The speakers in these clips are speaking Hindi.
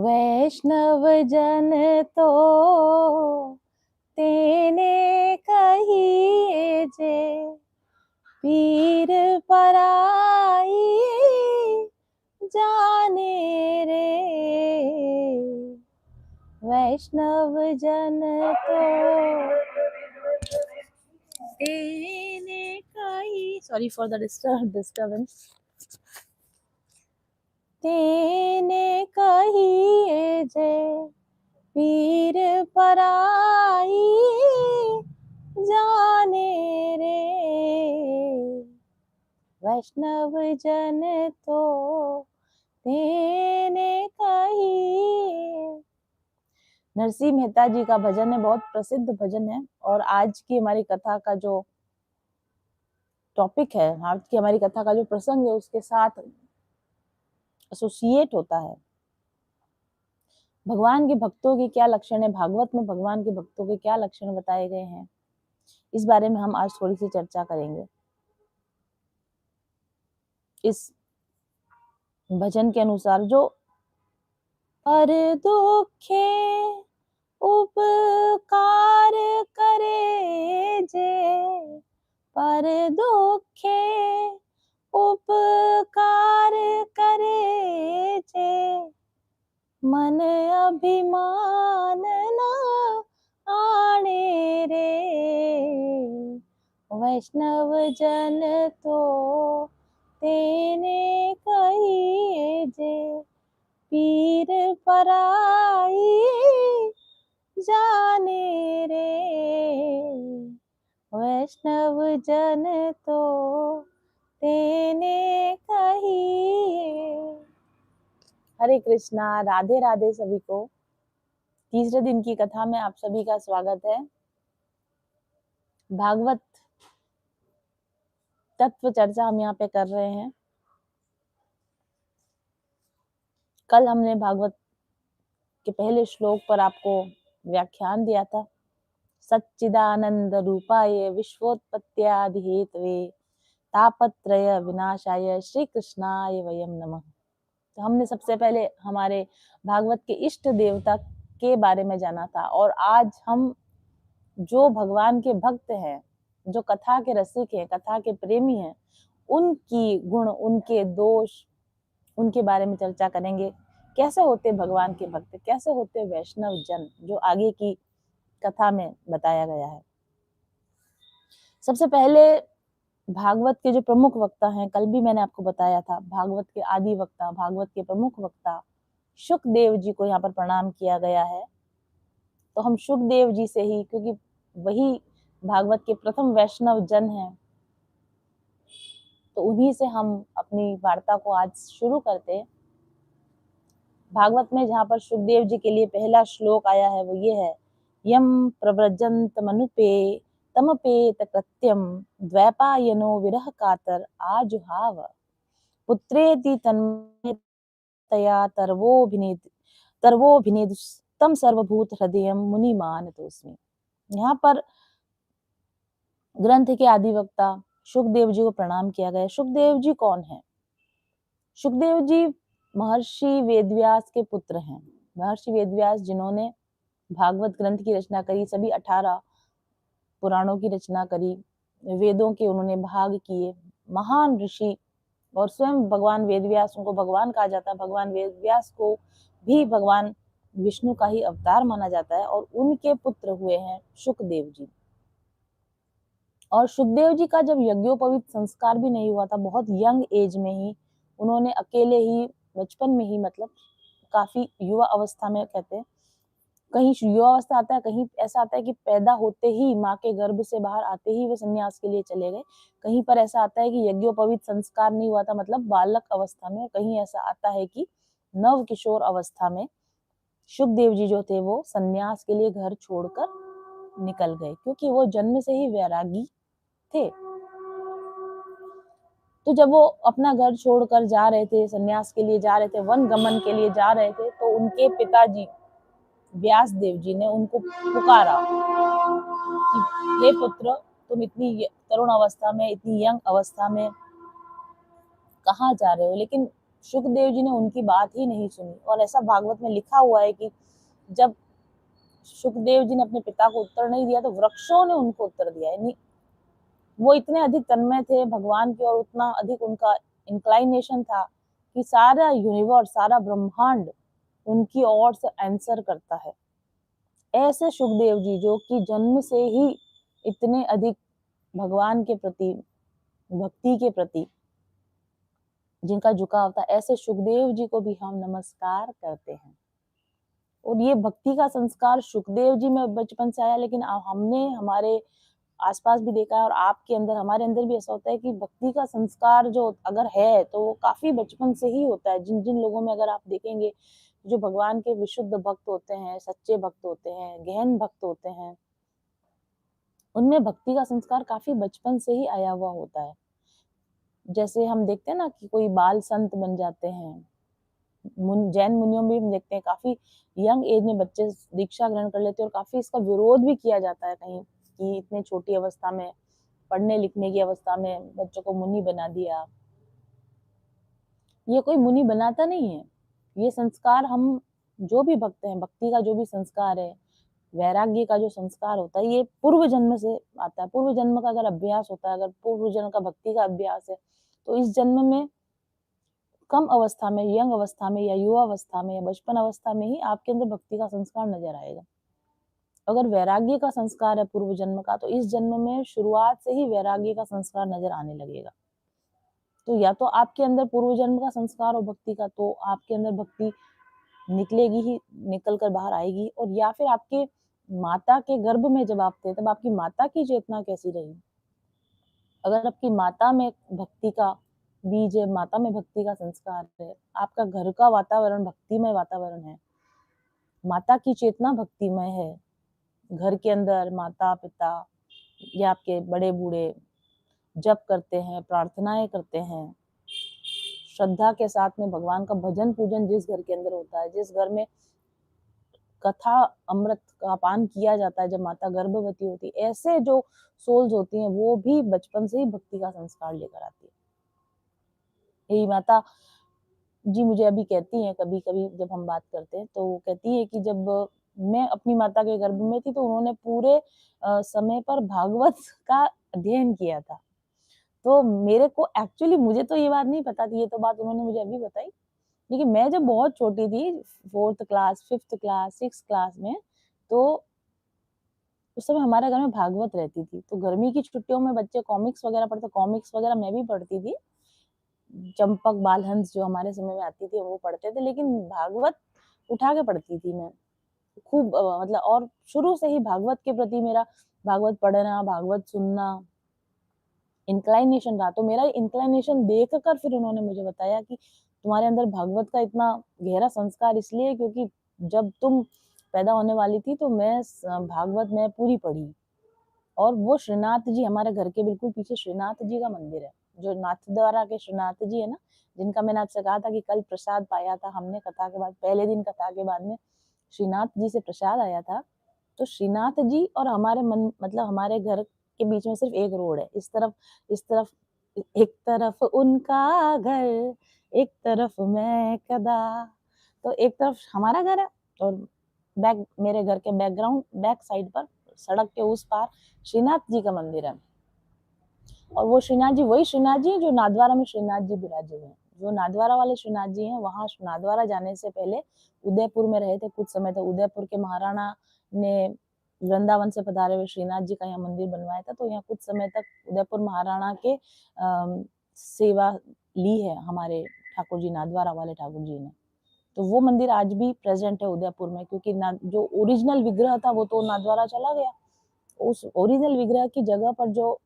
वैष्णव जन तो तेने कहिए जे, पीर पराई जाने रे। वैष्णव जन तो तेने कही, सॉरी फॉर द डिस्टर्बेंस, तेने कहिए जे, पीर पराई जाने रे। वैष्णव जन तो तेने कहिए। नरसिंह मेहता जी का भजन है, बहुत प्रसिद्ध भजन है। और आज की हमारी कथा का जो टॉपिक है, आज की हमारी कथा का जो प्रसंग है, उसके साथ एसोसिएट होता है। भगवान के भक्तों के क्या लक्षण है, भागवत में भगवान के भक्तों के क्या लक्षण बताए गए हैं, इस बारे में हम आज थोड़ी सी चर्चा करेंगे। इस भजन के अनुसार, जो पर दुखे उपकार करे जे, पर दुखे उपकार करे जे, मन अभिमान न आने रे। वैष्णव जन तो तेने कहिए जे, पीर पराई जाने रे। वैष्णव जन तो तेने कहिए। हरे कृष्णा, राधे राधे सभी को। तीसरे दिन की कथा में आप सभी का स्वागत है। भागवत तत्व चर्चा हम यहाँ पे कर रहे हैं। कल हमने भागवत के पहले श्लोक पर आपको व्याख्यान दिया था। सच्चिदानंद रूपाय विश्वोत्पत्त्यादि हेतवे तापत्रय विनाशाय श्री कृष्णाय वयम नमः। तो हमने सबसे पहले हमारे भागवत के इष्ट देवता के बारे में जाना था, और आज हम जो भगवान के भक्त हैं, जो कथा के रसिक हैं, कथा के प्रेमी हैं, उनकी गुण, उनके दोष, उनके बारे में चर्चा करेंगे। कैसे होते भगवान के भक्त, कैसे होते वैष्णव जन, जो आगे की कथा में बताया गया है। सबसे पहले भागवत के जो प्रमुख वक्ता हैं, कल भी मैंने आपको बताया था, भागवत के आदि वक्ता, भागवत के प्रमुख वक्ता शुकदेव जी को यहाँ पर प्रणाम किया गया है। तो हम शुकदेव जी से ही, क्योंकि वही भागवत के प्रथम वैष्णव जन हैं, तो उन्हीं से हम अपनी वार्ता को आज शुरू करते हैं। भागवत में जहाँ पर शुकदेव जी के लिए पहला श्लोक आया है, वो ये है, यम प्रव्रजंत मनुपे तमपेत कृत्यम द्वैपायनो विरह कातर आजुहाव पुत्रेति तन्मयतया तर्वोभिनेदुस्तम सर्वभूत हृदयम मुनिमान तोस्मि। यहाँ पर ग्रंथ के आदि वक्ता शुकदेव जी को प्रणाम किया गया। शुकदेव जी कौन है? शुकदेव जी महर्षि वेदव्यास के पुत्र हैं। महर्षि वेदव्यास, जिन्होंने भागवत ग्रंथ की रचना करी, सभी 18 पुराणों की रचना करी, वेदों के उन्होंने भाग किए, महान ऋषि, और स्वयं भगवान वेदव्यास, उनको भगवान कहा जाता है। भगवान वेदव्यास को भी भगवान विष्णु का ही अवतार माना जाता है, और उनके पुत्र हुए हैं शुकदेव जी। और शुकदेव जी का जब यज्ञोपवीत संस्कार भी नहीं हुआ था, बहुत यंग एज में ही उन्होंने अकेले ही, बचपन में ही, मतलब काफी युवा अवस्था में, कहते हैं कहीं युवा अवस्था आता है, कहीं ऐसा आता है कि पैदा होते ही, माँ के गर्भ से बाहर आते ही वे संन्यास के लिए चले गए। कहीं पर ऐसा आता है कि यज्ञोपवीत संस्कार नहीं हुआ था, मतलब बालक अवस्था में। और कहीं ऐसा आता है कि नव किशोर अवस्था में शुकदेव जी जो थे, वो संन्यास के लिए घर छोड़कर निकल गए, क्योंकि वो जन्म से ही वैरागी थे। तो जब वो अपना घर छोड़कर जा रहे थे, संन्यास के लिए जा रहे थे, वन गमन के लिए जा रहे थे, तो उनके पिताजी व्यास देव जी ने उनको पुकारा कि हे पुत्र, तुम इतनी तरुण अवस्था में, इतनी यंग अवस्था में कहाँ जा रहे हो? लेकिन सुखदेव जी ने उनकी बात ही नहीं सुनी। और ऐसा भागवत में लिखा हुआ है कि जब सुखदेव जी ने अपने पिता को उत्तर नहीं दिया तो वृक्षों ने उनको उत्तर दिया। यानी वो इतने अधिक तन्मय थे भगवान की और उतना अधिक उनका इंक्लाइनेशन था कि सारा यूनिवर्स, सारा ब्रह्मांड उनकी ओर से आंसर करता है। ऐसे सुखदेव जी जो कि जन्म से ही इतने अधिक भगवान के प्रति, भक्ति के प्रति जिनका झुकाव था, ऐसे सुखदेव जी को भी हम नमस्कार करते हैं। और ये भक्ति का संस्कार सुखदेव जी में बचपन से आया, लेकिन हमने हमारे आसपास भी देखा है और आपके अंदर, हमारे अंदर भी ऐसा होता है कि भक्ति का संस्कार जो अगर है तो वो काफी बचपन से ही होता है। जिन जिन लोगों में अगर आप देखेंगे जो भगवान के विशुद्ध भक्त होते हैं, सच्चे भक्त होते हैं, गहन भक्त होते हैं, उनमें भक्ति का संस्कार काफी बचपन से ही आया हुआ होता है। जैसे हम देखते हैं ना कि कोई बाल संत बन जाते हैं, जैन मुनियों में हम देखते हैं काफी यंग एज में बच्चे दीक्षा ग्रहण कर लेते हैं और काफी इसका विरोध भी किया जाता है कहीं कि इतने छोटी अवस्था में, पढ़ने लिखने की अवस्था में बच्चों को मुनि बना दिया। ये कोई मुनि बनाता नहीं है। ये संस्कार हम जो भी भक्त हैं, भक्ति का जो भी संस्कार है, वैराग्य का जो संस्कार होता है, ये पूर्व जन्म से आता है। पूर्व जन्म का अगर अभ्यास होता है, अगर पूर्व जन्म का भक्ति का अभ्यास है, तो इस जन्म में कम अवस्था में, यंग अवस्था में या युवा अवस्था में या बचपन अवस्था में ही आपके अंदर भक्ति का संस्कार नजर आएगा। अगर वैराग्य का संस्कार है पूर्व जन्म का, तो इस जन्म में शुरुआत से ही वैराग्य का संस्कार नजर आने लगेगा। तो या तो आपके अंदर पूर्व जन्म का संस्कार हो भक्ति का, तो आपके अंदर भक्ति निकलेगी ही, निकल कर बाहर आएगी। और या फिर आपके माता के गर्भ में जब आप थे, तब आपकी माता की चेतना कैसी रही। अगर आपकी माता में भक्ति का बीज है, माता में भक्ति का संस्कार है, आपका घर का वातावरण भक्तिमय वातावरण है, माता की चेतना भक्तिमय है, घर के अंदर माता पिता या आपके बड़े बूढ़े जप करते हैं, प्रार्थनाएं करते हैं, श्रद्धा के साथ में भगवान का भजन पूजन जिस घर के अंदर होता है, जिस घर में कथा अमृत का पान किया जाता है जब माता गर्भवती होती है, ऐसे जो सोल्स होती हैं वो भी बचपन से ही भक्ति का संस्कार लेकर आती है। यही माता जी मुझे अभी कहती हैं, कभी कभी जब हम बात करते हैं तो वो कहती है कि जब मैं अपनी माता के गर्भ में थी तो उन्होंने पूरे समय पर भागवत का अध्ययन किया था। तो मेरे को एक्चुअली, मुझे तो ये बात नहीं पता थी, ये तो बात उन्होंने मुझे अभी बताई। लेकिन मैं जब बहुत छोटी थी, 4th class, 5th class, 6th class में, तो उस समय हमारे घर में भागवत रहती थी। तो गर्मी की छुट्टियों में बच्चे कॉमिक्स वगैरह पढ़ते, कॉमिक्स वगैरह मैं भी पढ़ती थी। चंपक बालहंस जो हमारे समय में आती थी वो पढ़ते थे, लेकिन भागवत उठा के पढ़ती थी मैं खूब। मतलब और शुरू से ही भागवत के प्रति मेरा भागवत पढ़ना, भागवत सुनना इंक्लाइनेशन रहा। तो मेरा इंक्लाइनेशन देख कर फिर उन्होंने मुझे बताया कि तुम्हारे अंदर भागवत का इतना गहरा संस्कार इसलिए क्योंकि जब तुम पैदा होने वाली थी तो मैं भागवत में पूरी पढ़ी। और वो श्रीनाथ जी, हमारे घर के बिल्कुल पीछे श्रीनाथ जी का मंदिर है, जो नाथद्वारा के श्रीनाथ जी है ना, जिनका मैंने आपसे कहा था कि कल प्रसाद पाया था हमने कथा के बाद, पहले दिन कथा के बाद में श्रीनाथ जी से प्रसाद आया था। तो श्रीनाथ जी और हमारे मन, मतलब हमारे घर के बीच में सिर्फ एक रोड है। इस तरफ एक तरफ उनका घर, एक तरफ मैं कदा। तो एक तरफ हमारा घर है और बैक, मेरे घर के बैकग्राउंड, बैक साइड पर सड़क के उस पार श्रीनाथ जी का मंदिर है। और वो श्रीनाथ जी वही श्रीनाथ जी जो नाथद्वारा में श्रीनाथ जी विराजे हुए हैं। जो नाथद्वारा वाले श्रीनाथ जी हैं, वहां नाथद्वारा जाने से पहले उदयपुर में रहे थे कुछ समय तक। उदयपुर के महाराणा ने वृंदावन से पधारे हुए श्रीनाथ जी का यहाँ मंदिर बनवाया था। तो यहाँ कुछ समय तक उदयपुर महाराणा के सेवा ली है हमारे ठाकुर जी, नाथद्वारा वाले ठाकुर जी ने। तो वो मंदिर आज भी प्रेजेंट है उदयपुर में, क्योंकि जो ओरिजिनल विग्रह था वो तो नाथद्वारा चला गया। उस ओरिजिनल विग्रह की जगह पर जो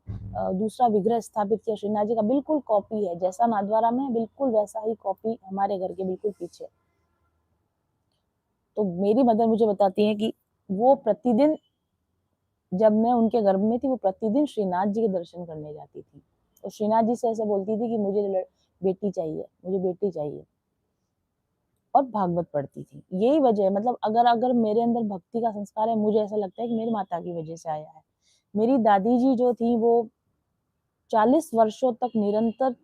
दूसरा विग्रह स्थापित किया श्रीनाथ जी का, बिल्कुल कॉपी है, जैसा नाथद्वारा में बिल्कुल वैसा ही कॉपी हमारे घर के बिल्कुल पीछे। तो मेरी मदर मुझे बताती है कि वो प्रतिदिन, जब मैं उनके गर्भ में थी, वो प्रतिदिन श्रीनाथ जी के दर्शन करने जाती थी। और श्रीनाथ जी से ऐसे बोलती थी कि मुझे बेटी चाहिए, मुझे बेटी चाहिए, और भागवत पढ़ती थी। यही वजह है, मतलब अगर मेरे अंदर भक्ति का संस्कार है, मुझे ऐसा लगता है कि मेरी माता की वजह से आया है। मेरी दादी जी जो थी वो 40 वर्षों तक निरंतर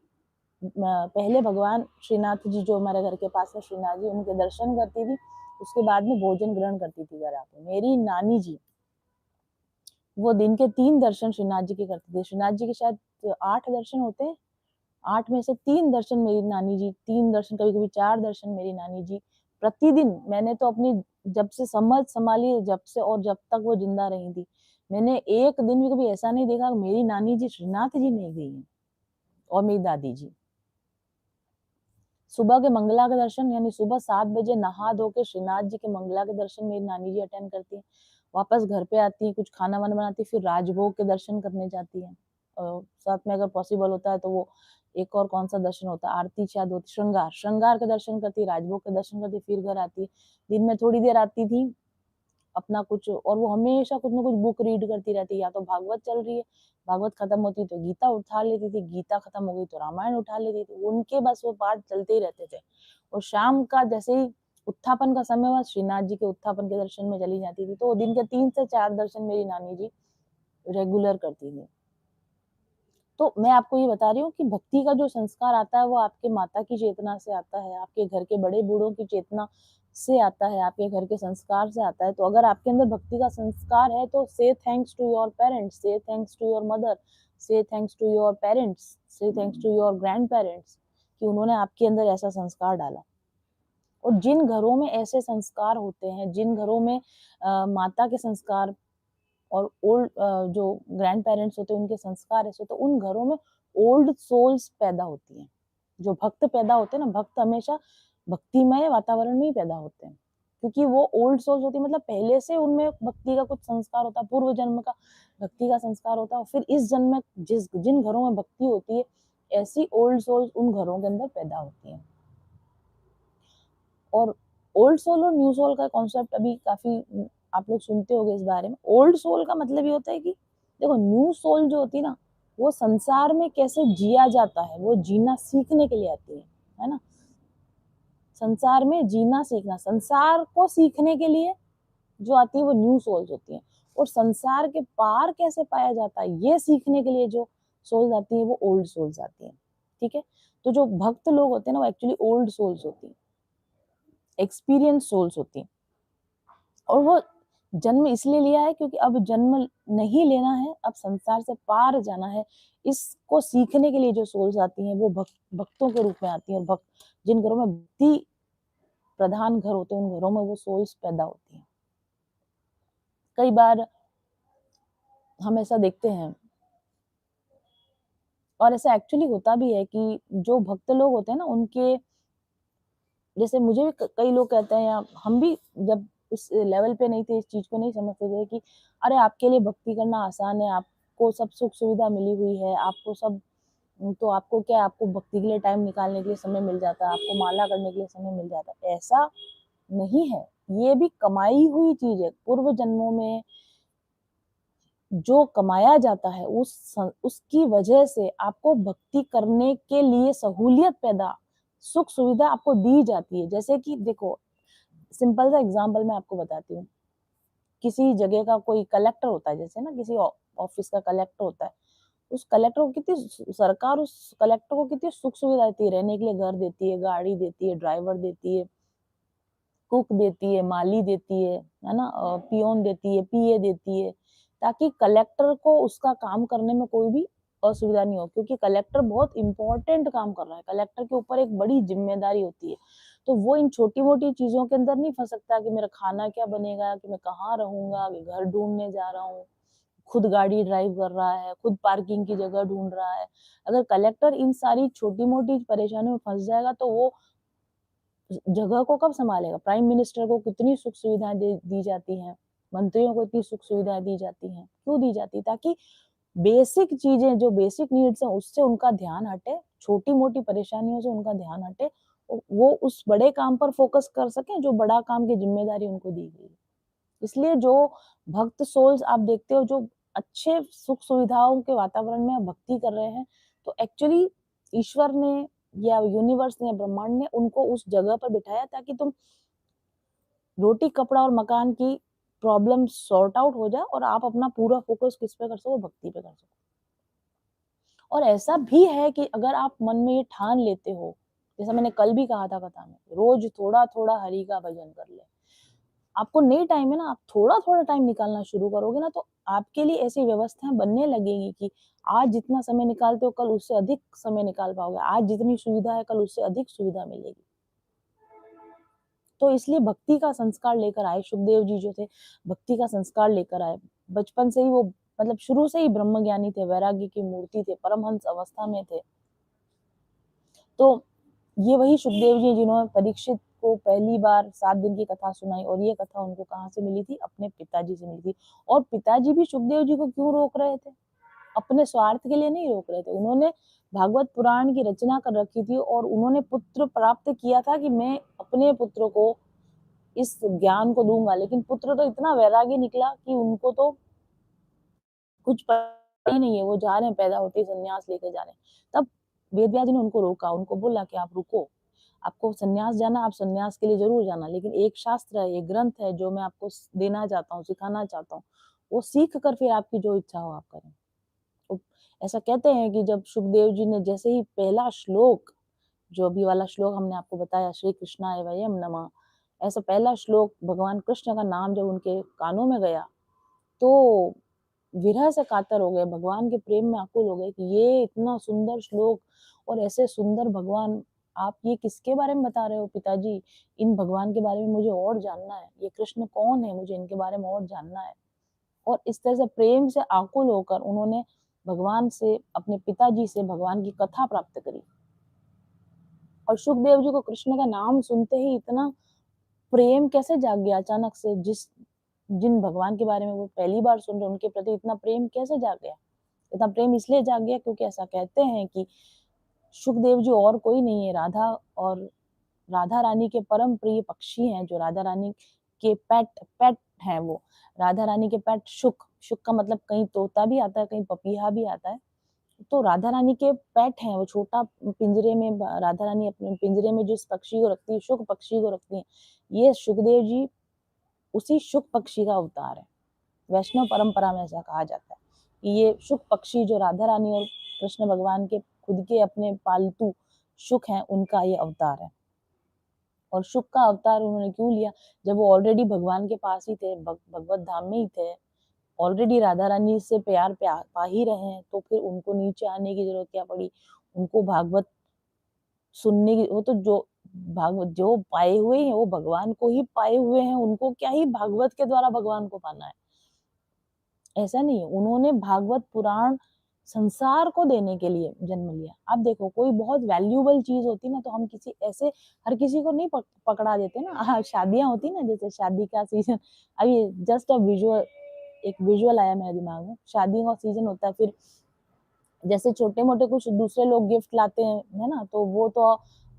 पहले भगवान श्रीनाथ जी जो हमारे घर के पास है, श्रीनाथ जी, उनके दर्शन करती थी, उसके बाद में भोजन ग्रहण करती थी घर आके। मेरी नानी जी, वो दिन के 3 दर्शन श्रीनाथ जी के करती थी। श्रीनाथ जी के शायद 8 दर्शन होते हैं, 8 में से 3 दर्शन मेरी नानी जी, 3 दर्शन, कभी-कभी 4 दर्शन मेरी नानी जी प्रतिदिन। मैंने तो अपनी जब से समझ संभाली, जब से और जब तक वो जिंदा रही थी, मैंने एक दिन भी कभी ऐसा नहीं देखा मेरी नानी जी श्रीनाथ जी नहीं गई हैं, और मेरी दादी जी। सुबह के मंगला के दर्शन, यानी सुबह 7 बजे नहा धो के श्रीनाथ जी के मंगला के दर्शन मेरी नानी जी अटेंड करती हैं। वापस घर पे आती हैं, कुछ खाना-वाना बनाती हैं, फिर राजभोग के दर्शन करने जाती हैं। साथ में अगर पॉसिबल होता है तो वो एक और कौन-सा दर्शन होता है, आरती शायद होती, श्रृंगार, श्रृंगार के दर्शन करती, राजभोग के दर्शन करती, फिर घर आती। दिन में थोड़ी देर आती थी, अपना कुछ, और वो हमेशा कुछ ना कुछ बुक रीड करती रहती है, या तो भागवत चल रही है, भागवत खत्म होती तो गीता उठा लेती थी, गीता खत्म हो गई तो रामायण उठा लेती थी, उनके बस वो पाठ चलते ही रहते थे। और शाम का जैसे ही उत्थापन का समय हुआ, श्रीनाथ जी के उत्थापन के दर्शन में चली जाती थी, तो दिन के 3 से 4 दर्शन मेरी नानी जी रेगुलर करती थी। तो मैं आपको ये बता रही हूँ कि भक्ति का जो संस्कार आता है वो आपके माता की चेतना से आता है, आपके घर के बड़े बूढ़ों की चेतना से आता है, आपके घर के संस्कार से आता है। तो अगर आपके अंदर भक्ति का संस्कार है तो say thanks to your parents, say thanks to your mother, say thanks to your parents, say thanks to your grandparents, कि उन्होंने आपके अंदर ऐसा संस्कार डाला। और जिन घरों में ऐसे संस्कार होते हैं, जिन घरों में माता के संस्कार और ओल्ड जो ग्रैंड पेरेंट्स होते हैं उनके संस्कार ऐसे, तो उन घरों में ओल्ड सोल्स पैदा होती हैं। जो भक्त पैदा होते हैं ना, भक्त हमेशा भक्तिमय वातावरण में ही पैदा होते हैं, क्योंकि वो ओल्ड सोल्स होती है, मतलब पहले से उनमें भक्ति का कुछ संस्कार होता है, पूर्व जन्म का भक्ति का संस्कार होता है, और फिर इस जन्म में जिन घरों में भक्ति होती है, ऐसी ओल्ड सोल्स उन घरों के अंदर पैदा होती हैं। और ओल्ड सोल और न्यू सोल का कॉन्सेप्ट अभी काफी आप लोग सुनते होंगे इस बारे में। ओल्ड सोल का मतलब ये होता है कि देखो, न्यू सोल जो होती है ना, वो संसार में कैसे जिया जाता है वो जीना सीखने के लिए आती है ना। संसार में जीना सीखना, संसार को सीखने के लिए जो आती है वो न्यू सोल्स होती हैं, और संसार के पार कैसे पाया जाता है ये सीखने के लिए जो सोल्स आती है वो ओल्ड सोल्स आती हैं। ठीक है, तो जो भक्त लोग होते हैं ना वो एक्चुअली ओल्ड सोल्स होती हैं, एक्सपीरियंस सोल्स होती हैं। और वो जन्म इसलिए लिया है क्योंकि अब जन्म नहीं लेना है, अब संसार से पार जाना है। इसको सीखने के लिए जो सोल्स आती हैं वो भक्तों के रूप में आती हैं, और भक्त जिन घरों में भक्ति प्रधान घर होते हैं उन घरों में वो सोल्स पैदा होती हैं। कई बार हम ऐसा देखते हैं, और ऐसा एक्चुअली होता भी है, कि जो भक्त लोग होते हैं ना उनके, जैसे मुझे भी कई लोग कहते हैं, या हम भी जब उस लेवल पे नहीं थे, इस चीज को नहीं समझते थे कि अरे आपके लिए भक्ति करना आसान है, आपको सब सुख सुविधा मिली हुई है, आपको सब, तो आपको क्या, आपको भक्ति के लिए टाइम निकालने के लिए समय मिल जाता है, आपको माला करने के लिए समय मिल जाता है। ऐसा नहीं है, ये भी कमाई हुई चीज है। पूर्व जन्मों में जो कमाया जाता है उसकी वजह से आपको भक्ति करने के लिए सहूलियत पैदा, सुख सुविधा आपको दी जाती है। जैसे कि देखो, सिंपल सा एग्जांपल मैं आपको बताती हूँ। किसी जगह का कोई कलेक्टर होता है, जैसे ना किसी ऑफिस का कलेक्टर होता है, उस कलेक्टर को कितनी, सरकार उस कलेक्टर को कितनी सुख सुविधा देती है, रहने के लिए घर देती है, गाड़ी देती है, ड्राइवर देती है, कुक देती है, माली देती है ना, पियोन देती है, पीए देती है, ताकि कलेक्टर को उसका काम करने में कोई भी असुविधा नहीं हो, क्योंकि कलेक्टर बहुत इंपॉर्टेंट काम कर रहा है, कलेक्टर के ऊपर एक बड़ी जिम्मेदारी होती है। तो वो इन छोटी मोटी चीजों के अंदर नहीं फंस सकता कि मेरा खाना क्या बनेगा, कि मैं कहाँ रहूंगा, कि घर ढूंढने जा रहा हूँ, खुद गाड़ी ड्राइव कर रहा है, खुद पार्किंग की जगह ढूंढ रहा है। अगर कलेक्टर इन सारी छोटी मोटी परेशानियों में फंस जाएगा तो वो जगह को कब संभालेगा। प्राइम मिनिस्टर को कितनी सुख सुविधाएं दी जाती हैं, मंत्रियों को इतनी सुख सुविधाएं दी जाती हैं, क्यों दी जाती है? ताकि बेसिक चीजें, जो बेसिक नीड्स हैं उससे उनका ध्यान हटे, छोटी मोटी परेशानियों से उनका ध्यान हटे, वो उस बड़े काम पर फोकस कर सकें जो बड़ा काम की जिम्मेदारी उनको दी गई है। इसलिए जो भक्त सोल्स आप देखते हो, जो अच्छे सुख सुविधाओं के वातावरण में भक्ति कर रहे हैं, तो एक्चुअली ईश्वर ने या यूनिवर्स ने, ब्रह्मांड ने उनको उस जगह पर बिठाया ताकि तुम रोटी कपड़ा और मकान की प्रॉब्लम सॉर्ट आउट हो जाए, और आप अपना पूरा फोकस किस पे कर सको, भक्ति पे कर सको। और ऐसा भी है कि अगर आप मन में ये ठान लेते हो, जैसा मैंने कल भी कहा था कथा में, रोज थोड़ा-थोड़ा हरि का भजन कर ले। आपको नहीं टाइम है ना, आप थोड़ा-थोड़ा टाइम निकालना शुरू करोगे ना, तो आपके लिए ऐसी व्यवस्थाएँ बनने लगेंगी कि आज जितना समय निकालते हो, कल उससे अधिक समय निकाल पाओगे। आज जितनी सुविधा है, कल उससे अधिक सुविधा मिलेगी। तो इसलिए भक्ति का संस्कार लेकर आए सुखदेव जी जो थे, भक्ति का संस्कार लेकर आए। बचपन से ही वो मतलब शुरू से ही ब्रह्मज्ञानी थे, वैराग्य की मूर्ति थे, परमहंस अवस्था में थे। तो ये वही सुखदेव जी जिन्होंने परीक्षित को पहली बार 7 दिन की कथा सुनाई, और ये कथा उनको कहाँ से मिली थी? अपने पिताजी से मिली थी। और पिताजी भी सुखदेव जी को क्यों रोक रहे थे? अपने स्वार्थ के लिए नहीं रोक रहे थे। उन्होंने भागवत पुराण की रचना कर रखी थी और उन्होंने पुत्र प्राप्त किया था कि मैं अपने पुत्र को इस ज्ञान को दूंगा, लेकिन पुत्र तो इतना वैरागी निकला कि उनको तो कुछ पता ही नहीं है, वो जा रहे हैं पैदा होते ही संन्यास लेके जा रहे हैं। तब वेदव्यास जी ने उनको रोका, उनको बोला कि आप रुको, आपको संन्यास जाना, आप संन्यास के लिए जरूर जाना, लेकिन एक शास्त्र है, एक ग्रंथ है जो मैं आपको देना चाहता हूँ, सिखाना चाहता हूँ, वो सीख कर फिर आपकी जो इच्छा हो आप करें। तो ऐसा कहते हैं कि जब सुखदेव जी ने जैसे ही पहला श्लोक, जो अभी वाला श्लोक हमने आपको बताया, श्री कृष्णाय वयम नमः, ऐसा पहला श्लोक भगवान कृष्ण का नाम जब उनके कानों में गया, तो विरह से कातर हो गए, भगवान के प्रेम में आकुल हो गए कि ये इतना सुंदर श्लोक और ऐसे सुंदर भगवान, आप ये किसके बारे में बता रहे हो पिताजी? इन भगवान के बारे में मुझे और जानना है, ये कृष्ण कौन है, मुझे इनके बारे में और जानना है। और इस तरह से प्रेम से आकुल होकर उन्होंने भगवान से, अपने पिताजी से भगवान की कथा प्राप्त करी। और सुखदेव जी को कृष्ण का नाम सुनते ही इतना प्रेम कैसे जाग गया अचानक से, जिन भगवान के बारे में वो पहली बार सुन रहे, उनके प्रति इतना प्रेम कैसे जाग गया? इतना प्रेम इसलिए जाग गया क्योंकि ऐसा कहते हैं कि सुखदेव जी और कोई नहीं है, और राधा रानी के परम प्रिय पक्षी हैं, जो राधा रानी के पेट हैं वो। राधा रानी के पेट शुक का मतलब कहीं तोता भी आता है, कहीं पपीहा भी आता है। तो राधा रानी के पेट हैं, वो छोटा पिंजरे में, राधा रानी अपने पिंजरे में जिस पक्षी को रखती है, शुक पक्षी को रखती है। ये सुखदेव जी उसी शुक पक्षी का अवतार है। वैष्णव परंपरा में ऐसा कहा जाता है कि ये शुक पक्षी जो राधा रानी और कृष्ण भगवान के खुद के अपने पालतू शुक हैं, उनका ये अवतार है। और शुक का अवतार उन्होंने क्यों लिया? जब वो ऑलरेडी भगवान के पास ही थे, भगवत धाम में ही थे, ऑलरेडी राधा रानी से प्यार पा ही रहे हैं, तो फिर उनको नीचे आने की जरूरत क्या पड़ी? उनको भागवत सुनने की, वो तो भागवत जो पाए हुए हैं वो भगवान को ही पाए हुए हैं, उनको क्या ही भागवत के द्वारा भगवान को पाना है? ऐसा नहीं है, उन्होंने भागवत पुराण संसार को देने के लिए जन्म लिया। आप देखो, कोई बहुत वैल्यूएबल चीज होती ना, तो हम किसी ऐसे हर किसी को नहीं पकड़ा देते ना। हाँ, शादियां होती ना, जैसे शादी का सीजन, अभी जस्ट एक विजुअल आया मेरे दिमाग में, शादियों का सीजन होता है, फिर जैसे छोटे मोटे कुछ दूसरे लोग गिफ्ट लाते हैं, है ना, तो वो तो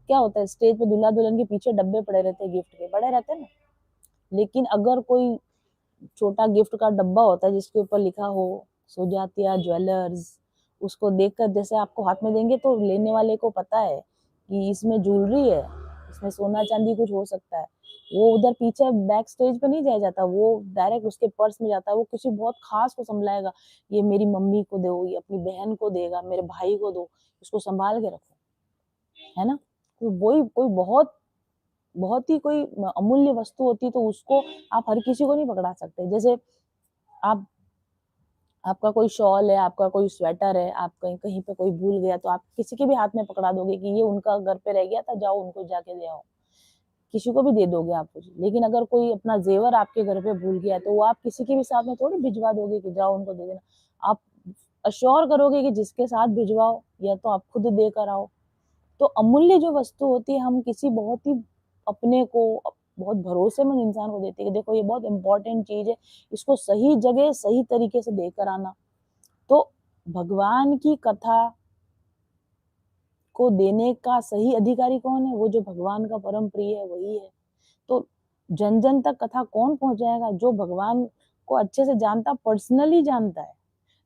क्या होता है, स्टेज पे दूल्हा दुल्हन के पीछे डब्बे पड़े रहते हैं, गिफ्ट के पड़े रहते हैं ना। लेकिन अगर कोई छोटा गिफ्ट का डब्बा होता है जिसके ऊपर लिखा हो सुजातिया ज्वेलर्स, उसको देखकर जैसे आपको हाथ में देंगे तो लेने वाले को पता है कि इसमें ज्वेलरी है, इसमें सोना चांदी कुछ हो सकता है, वो उधर पीछे बैक स्टेज पे नहीं जाया जाता, वो डायरेक्ट उसके पर्स में जाता है, वो किसी बहुत खास को संभलाएगा, ये मेरी मम्मी को दो, ये अपनी बहन को देगा, मेरे भाई को दो, इसको संभाल के रखो, है ना। तो वही कोई बहुत बहुत ही कोई अमूल्य वस्तु होती है, तो उसको आप हर किसी को नहीं पकड़ा सकते। जैसे आप आपका कोई शॉल है, आपका कोई स्वेटर है, आप कहीं कहीं पे कोई भूल गया, तो आप किसी के भी हाथ में पकड़ा दोगे कि ये उनका घर पे रह गया था, जाओ उनको जाके दे आओ, किसी को भी दे दोगे आप कुछ। लेकिन अगर कोई अपना जेवर आपके घर पे भूल गया, तो वो आप किसी के भी साथ में थोड़ी भिजवा दोगे कि जाओ उनको दे देना। आप अश्योर करोगे कि जिसके साथ भिजवाओ या तो आप खुद देकर आओ। तो अमूल्य जो वस्तु होती है, हम किसी बहुत ही अपने को बहुत भरोसेमंद इंसान को देते हैं कि देखो ये बहुत इंपॉर्टेंट चीज है, इसको सही जगह सही तरीके से देकर आना। तो भगवान की कथा को देने का सही अधिकारी कौन है? वो जो भगवान का परम प्रिय है वही है। तो जन जन तक कथा कौन पहुंचाएगा? जो भगवान को अच्छे से जानता, पर्सनली जानता है,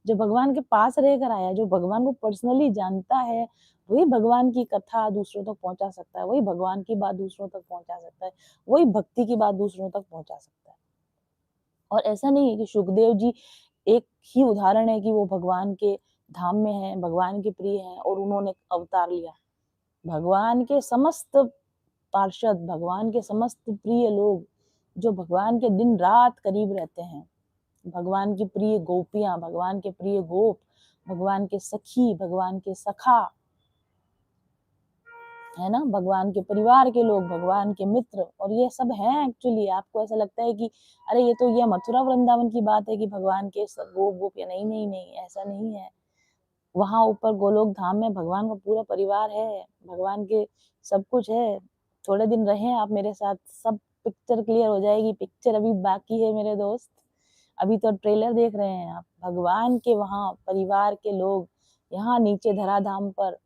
जो भगवान के पास रहकर आया, जो भगवान को पर्सनली जानता है, वही भगवान की कथा दूसरों तक पहुंचा सकता है, वही भगवान की बात दूसरों तक पहुंचा सकता है, वही भक्ति की बात दूसरों तक पहुंचा सकता है। और ऐसा नहीं है कि सुखदेव जी एक ही उदाहरण है कि वो भगवान के धाम में हैं, भगवान के प्रिय हैं और उन्होंने अवतार लिया। भगवान के समस्त पार्षद, भगवान के समस्त प्रिय लोग जो भगवान के दिन रात करीब रहते हैं, भगवान की प्रिय गोपियां, भगवान के प्रिय गोप, भगवान के सखी, भगवान के सखा, है ना, भगवान के परिवार के लोग, भगवान के मित्र, और ये सब हैं एक्चुअली। आपको ऐसा लगता है कि अरे ये तो ये मथुरा वृंदावन की बात है कि भगवान के गोप गोपियां, नहीं नहीं नहीं, ऐसा नहीं है। वहां ऊपर गोलोक धाम में भगवान का पूरा परिवार है, भगवान के सब कुछ है। थोड़े दिन रहें आप मेरे साथ, सब पिक्चर क्लियर हो जाएगी। पिक्चर अभी बाकी है मेरे दोस्त, अभी तो ट्रेलर देख रहे हैं आप। भगवान के वहां परिवार के लोग यहाँ नीचे धराधाम पर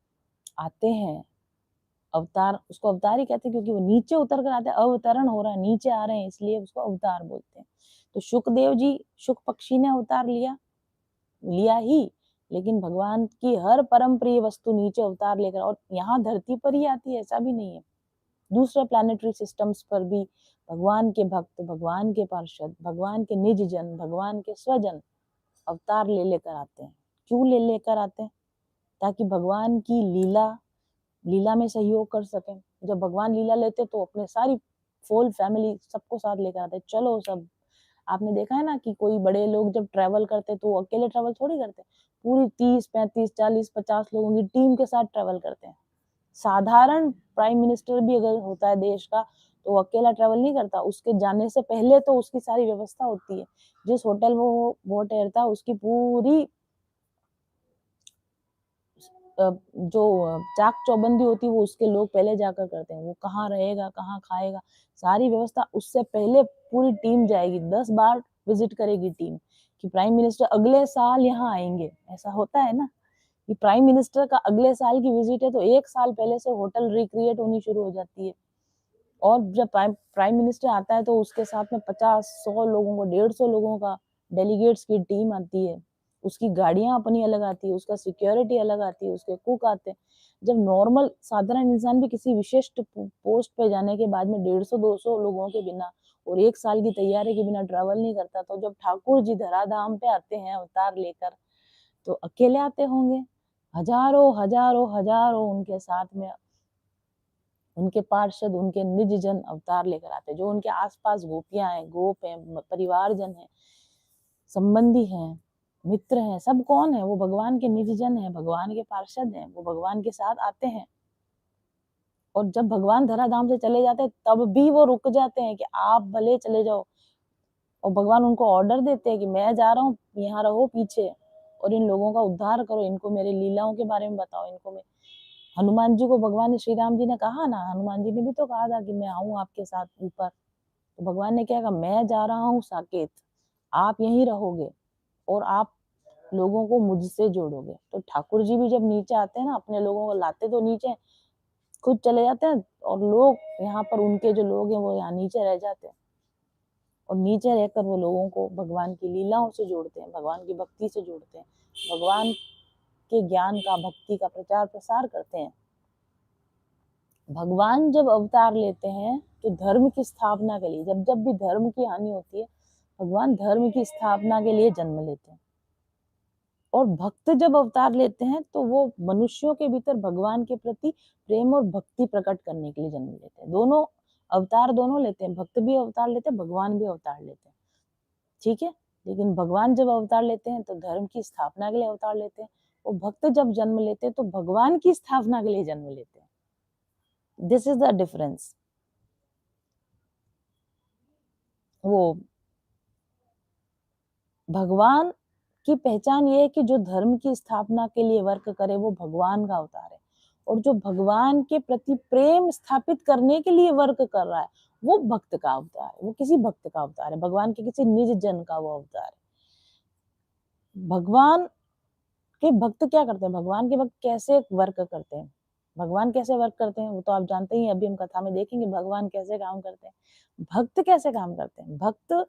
आते हैं। अवतार, उसको अवतार ही कहते हैं क्योंकि वो नीचे उतर कर आते हैं, अवतरण हो रहा है, नीचे आ रहे हैं, इसलिए उसको अवतार बोलते हैं। तो शुकदेव जी, शुक पक्षी ने अवतार लिया, लिया ही, लेकिन भगवान की हर परम प्रिय वस्तु नीचे अवतार लेकर, और यहाँ धरती पर ही आती है ऐसा भी नहीं है, दूसरे प्लैनेटरी सिस्टम्स पर भी भगवान के भक्त, भगवान के पार्षद, भगवान के निज जन, भगवान के स्वजन अवतार ले लेकर आते हैं। क्यों ले लेकर आते हैं? ताकि भगवान की लीला में सहयोग कर सकें। जब भगवान लीला लेते तो अपने सारी फुल फैमिली सबको साथ लेकर आते, चलो सब। आपने देखा है ना कि कोई बड़े लोग जब ट्रेवल करते तो वो अकेले ट्रेवल थोड़ी करते, पूरी 30 35 40 50 लोगों की टीम के साथ ट्रेवल करते हैं। साधारण प्राइम मिनिस्टर भी अगर होता है देश का तो वो अकेला ट्रेवल नहीं करता, उसके जाने से पहले तो उसकी सारी व्यवस्था होती है। जिस होटल वो ठहरता उसकी पूरी जो चाक चौबंदी होती है वो उसके लोग पहले जाकर करते हैं। वो कहाँ रहेगा, कहाँ खाएगा, सारी व्यवस्था उससे पहले पूरी टीम जाएगी। 10 बार विजिट करेगी टीम कि प्राइम मिनिस्टर अगले साल यहाँ आएंगे। ऐसा होता है ना कि प्राइम मिनिस्टर का अगले साल की विजिट है तो 1 साल पहले से होटल रिक्रिएट होनी शुरू हो जाती है। और जब प्राइम मिनिस्टर आता है तो उसके साथ में 50 100 लोगों को, 150 लोगों का डेलीगेट्स की टीम आती है। उसकी गाड़ियां अपनी अलग आती है, उसका सिक्योरिटी अलग आती है, उसके कुक आते हैं। जब नॉर्मल साधारण इंसान भी किसी विशिष्ट पोस्ट पे जाने के बाद में 150 200 लोगों के बिना और 1 साल की तैयारी के बिना ट्रैवल नहीं करता, तो जब ठाकुर जी धराधाम पे आते हैं अवतार लेकर तो अकेले आते होंगे? हजारों हजारों हजारों उनके साथ में उनके पार्षद, उनके निज जन अवतार लेकर आते हैं। जो उनके आसपास गोपियां हैं, गोप हैं, परिवारजन हैं, संबंधी हैं, मित्र हैं, सब कौन है? वो भगवान के निज जन हैं, भगवान के पार्षद हैं, वो भगवान के साथ आते हैं। और जब भगवान धराधाम से चले जाते हैं तब भी वो रुक जाते हैं कि आप भले चले जाओ, और भगवान उनको ऑर्डर देते हैं कि मैं जा रहा हूँ, यहाँ रहो पीछे और इन लोगों का उद्धार करो, इनको मेरे लीलाओं के बारे में बताओ, इनको मैं। हनुमान जी को भगवान श्री राम जी ने कहा ना, हनुमान जी ने भी तो कहा था कि मैं आऊं आपके साथ ऊपर, तो भगवान ने क्या कहा, मैं जा रहा हूँ साकेत, आप यहीं रहोगे और आप लोगों को मुझसे जोड़ोगे। तो ठाकुर जी भी जब नीचे आते हैं ना, अपने लोगों को लाते तो नीचे, खुद चले जाते हैं और लोग यहाँ पर, उनके जो लोग हैं वो यहाँ नीचे रह जाते हैं, और नीचे रहकर वो लोगों को भगवान की लीलाओं से जोड़ते हैं, भगवान की भक्ति से जोड़ते हैं, भगवान के ज्ञान का, भक्ति का प्रचार प्रसार करते हैं। भगवान जब अवतार लेते हैं तो धर्म की स्थापना के लिए, जब जब भी धर्म की हानि होती है भगवान धर्म की स्थापना के लिए जन्म लेते हैं। और भक्त जब अवतार लेते हैं तो वो मनुष्यों के भीतर भगवान के प्रति प्रेम और भक्ति प्रकट करने के लिए जन्म लेते हैं। दोनों अवतार दोनों लेते हैं, भक्त भी अवतार लेते हैं, भगवान भी अवतार लेते हैं, ठीक है। लेकिन भगवान जब अवतार लेते हैं तो धर्म की स्थापना के लिए अवतार लेते हैं, और भक्त जब जन्म लेते हैं तो भगवान की स्थापना के लिए जन्म लेते हैं। This is the difference. वो भगवान की पहचान ये है कि जो धर्म की स्थापना के लिए वर्क करे वो भगवान का अवतार है, और जो भगवान के प्रति प्रेम स्थापित करने के लिए वर्क कर रहा है वो भक्त का अवतार है, वो किसी भक्त का अवतार है, भगवान के किसी निज जन का वो अवतार है। भगवान के भक्त क्या करते हैं, भगवान के भक्त कैसे वर्क करते हैं, भगवान कैसे वर्क करते हैं वो तो आप जानते ही हैं। अभी हम कथा में देखेंगे भगवान कैसे काम करते हैं। भक्त कैसे काम करते हैं, भक्त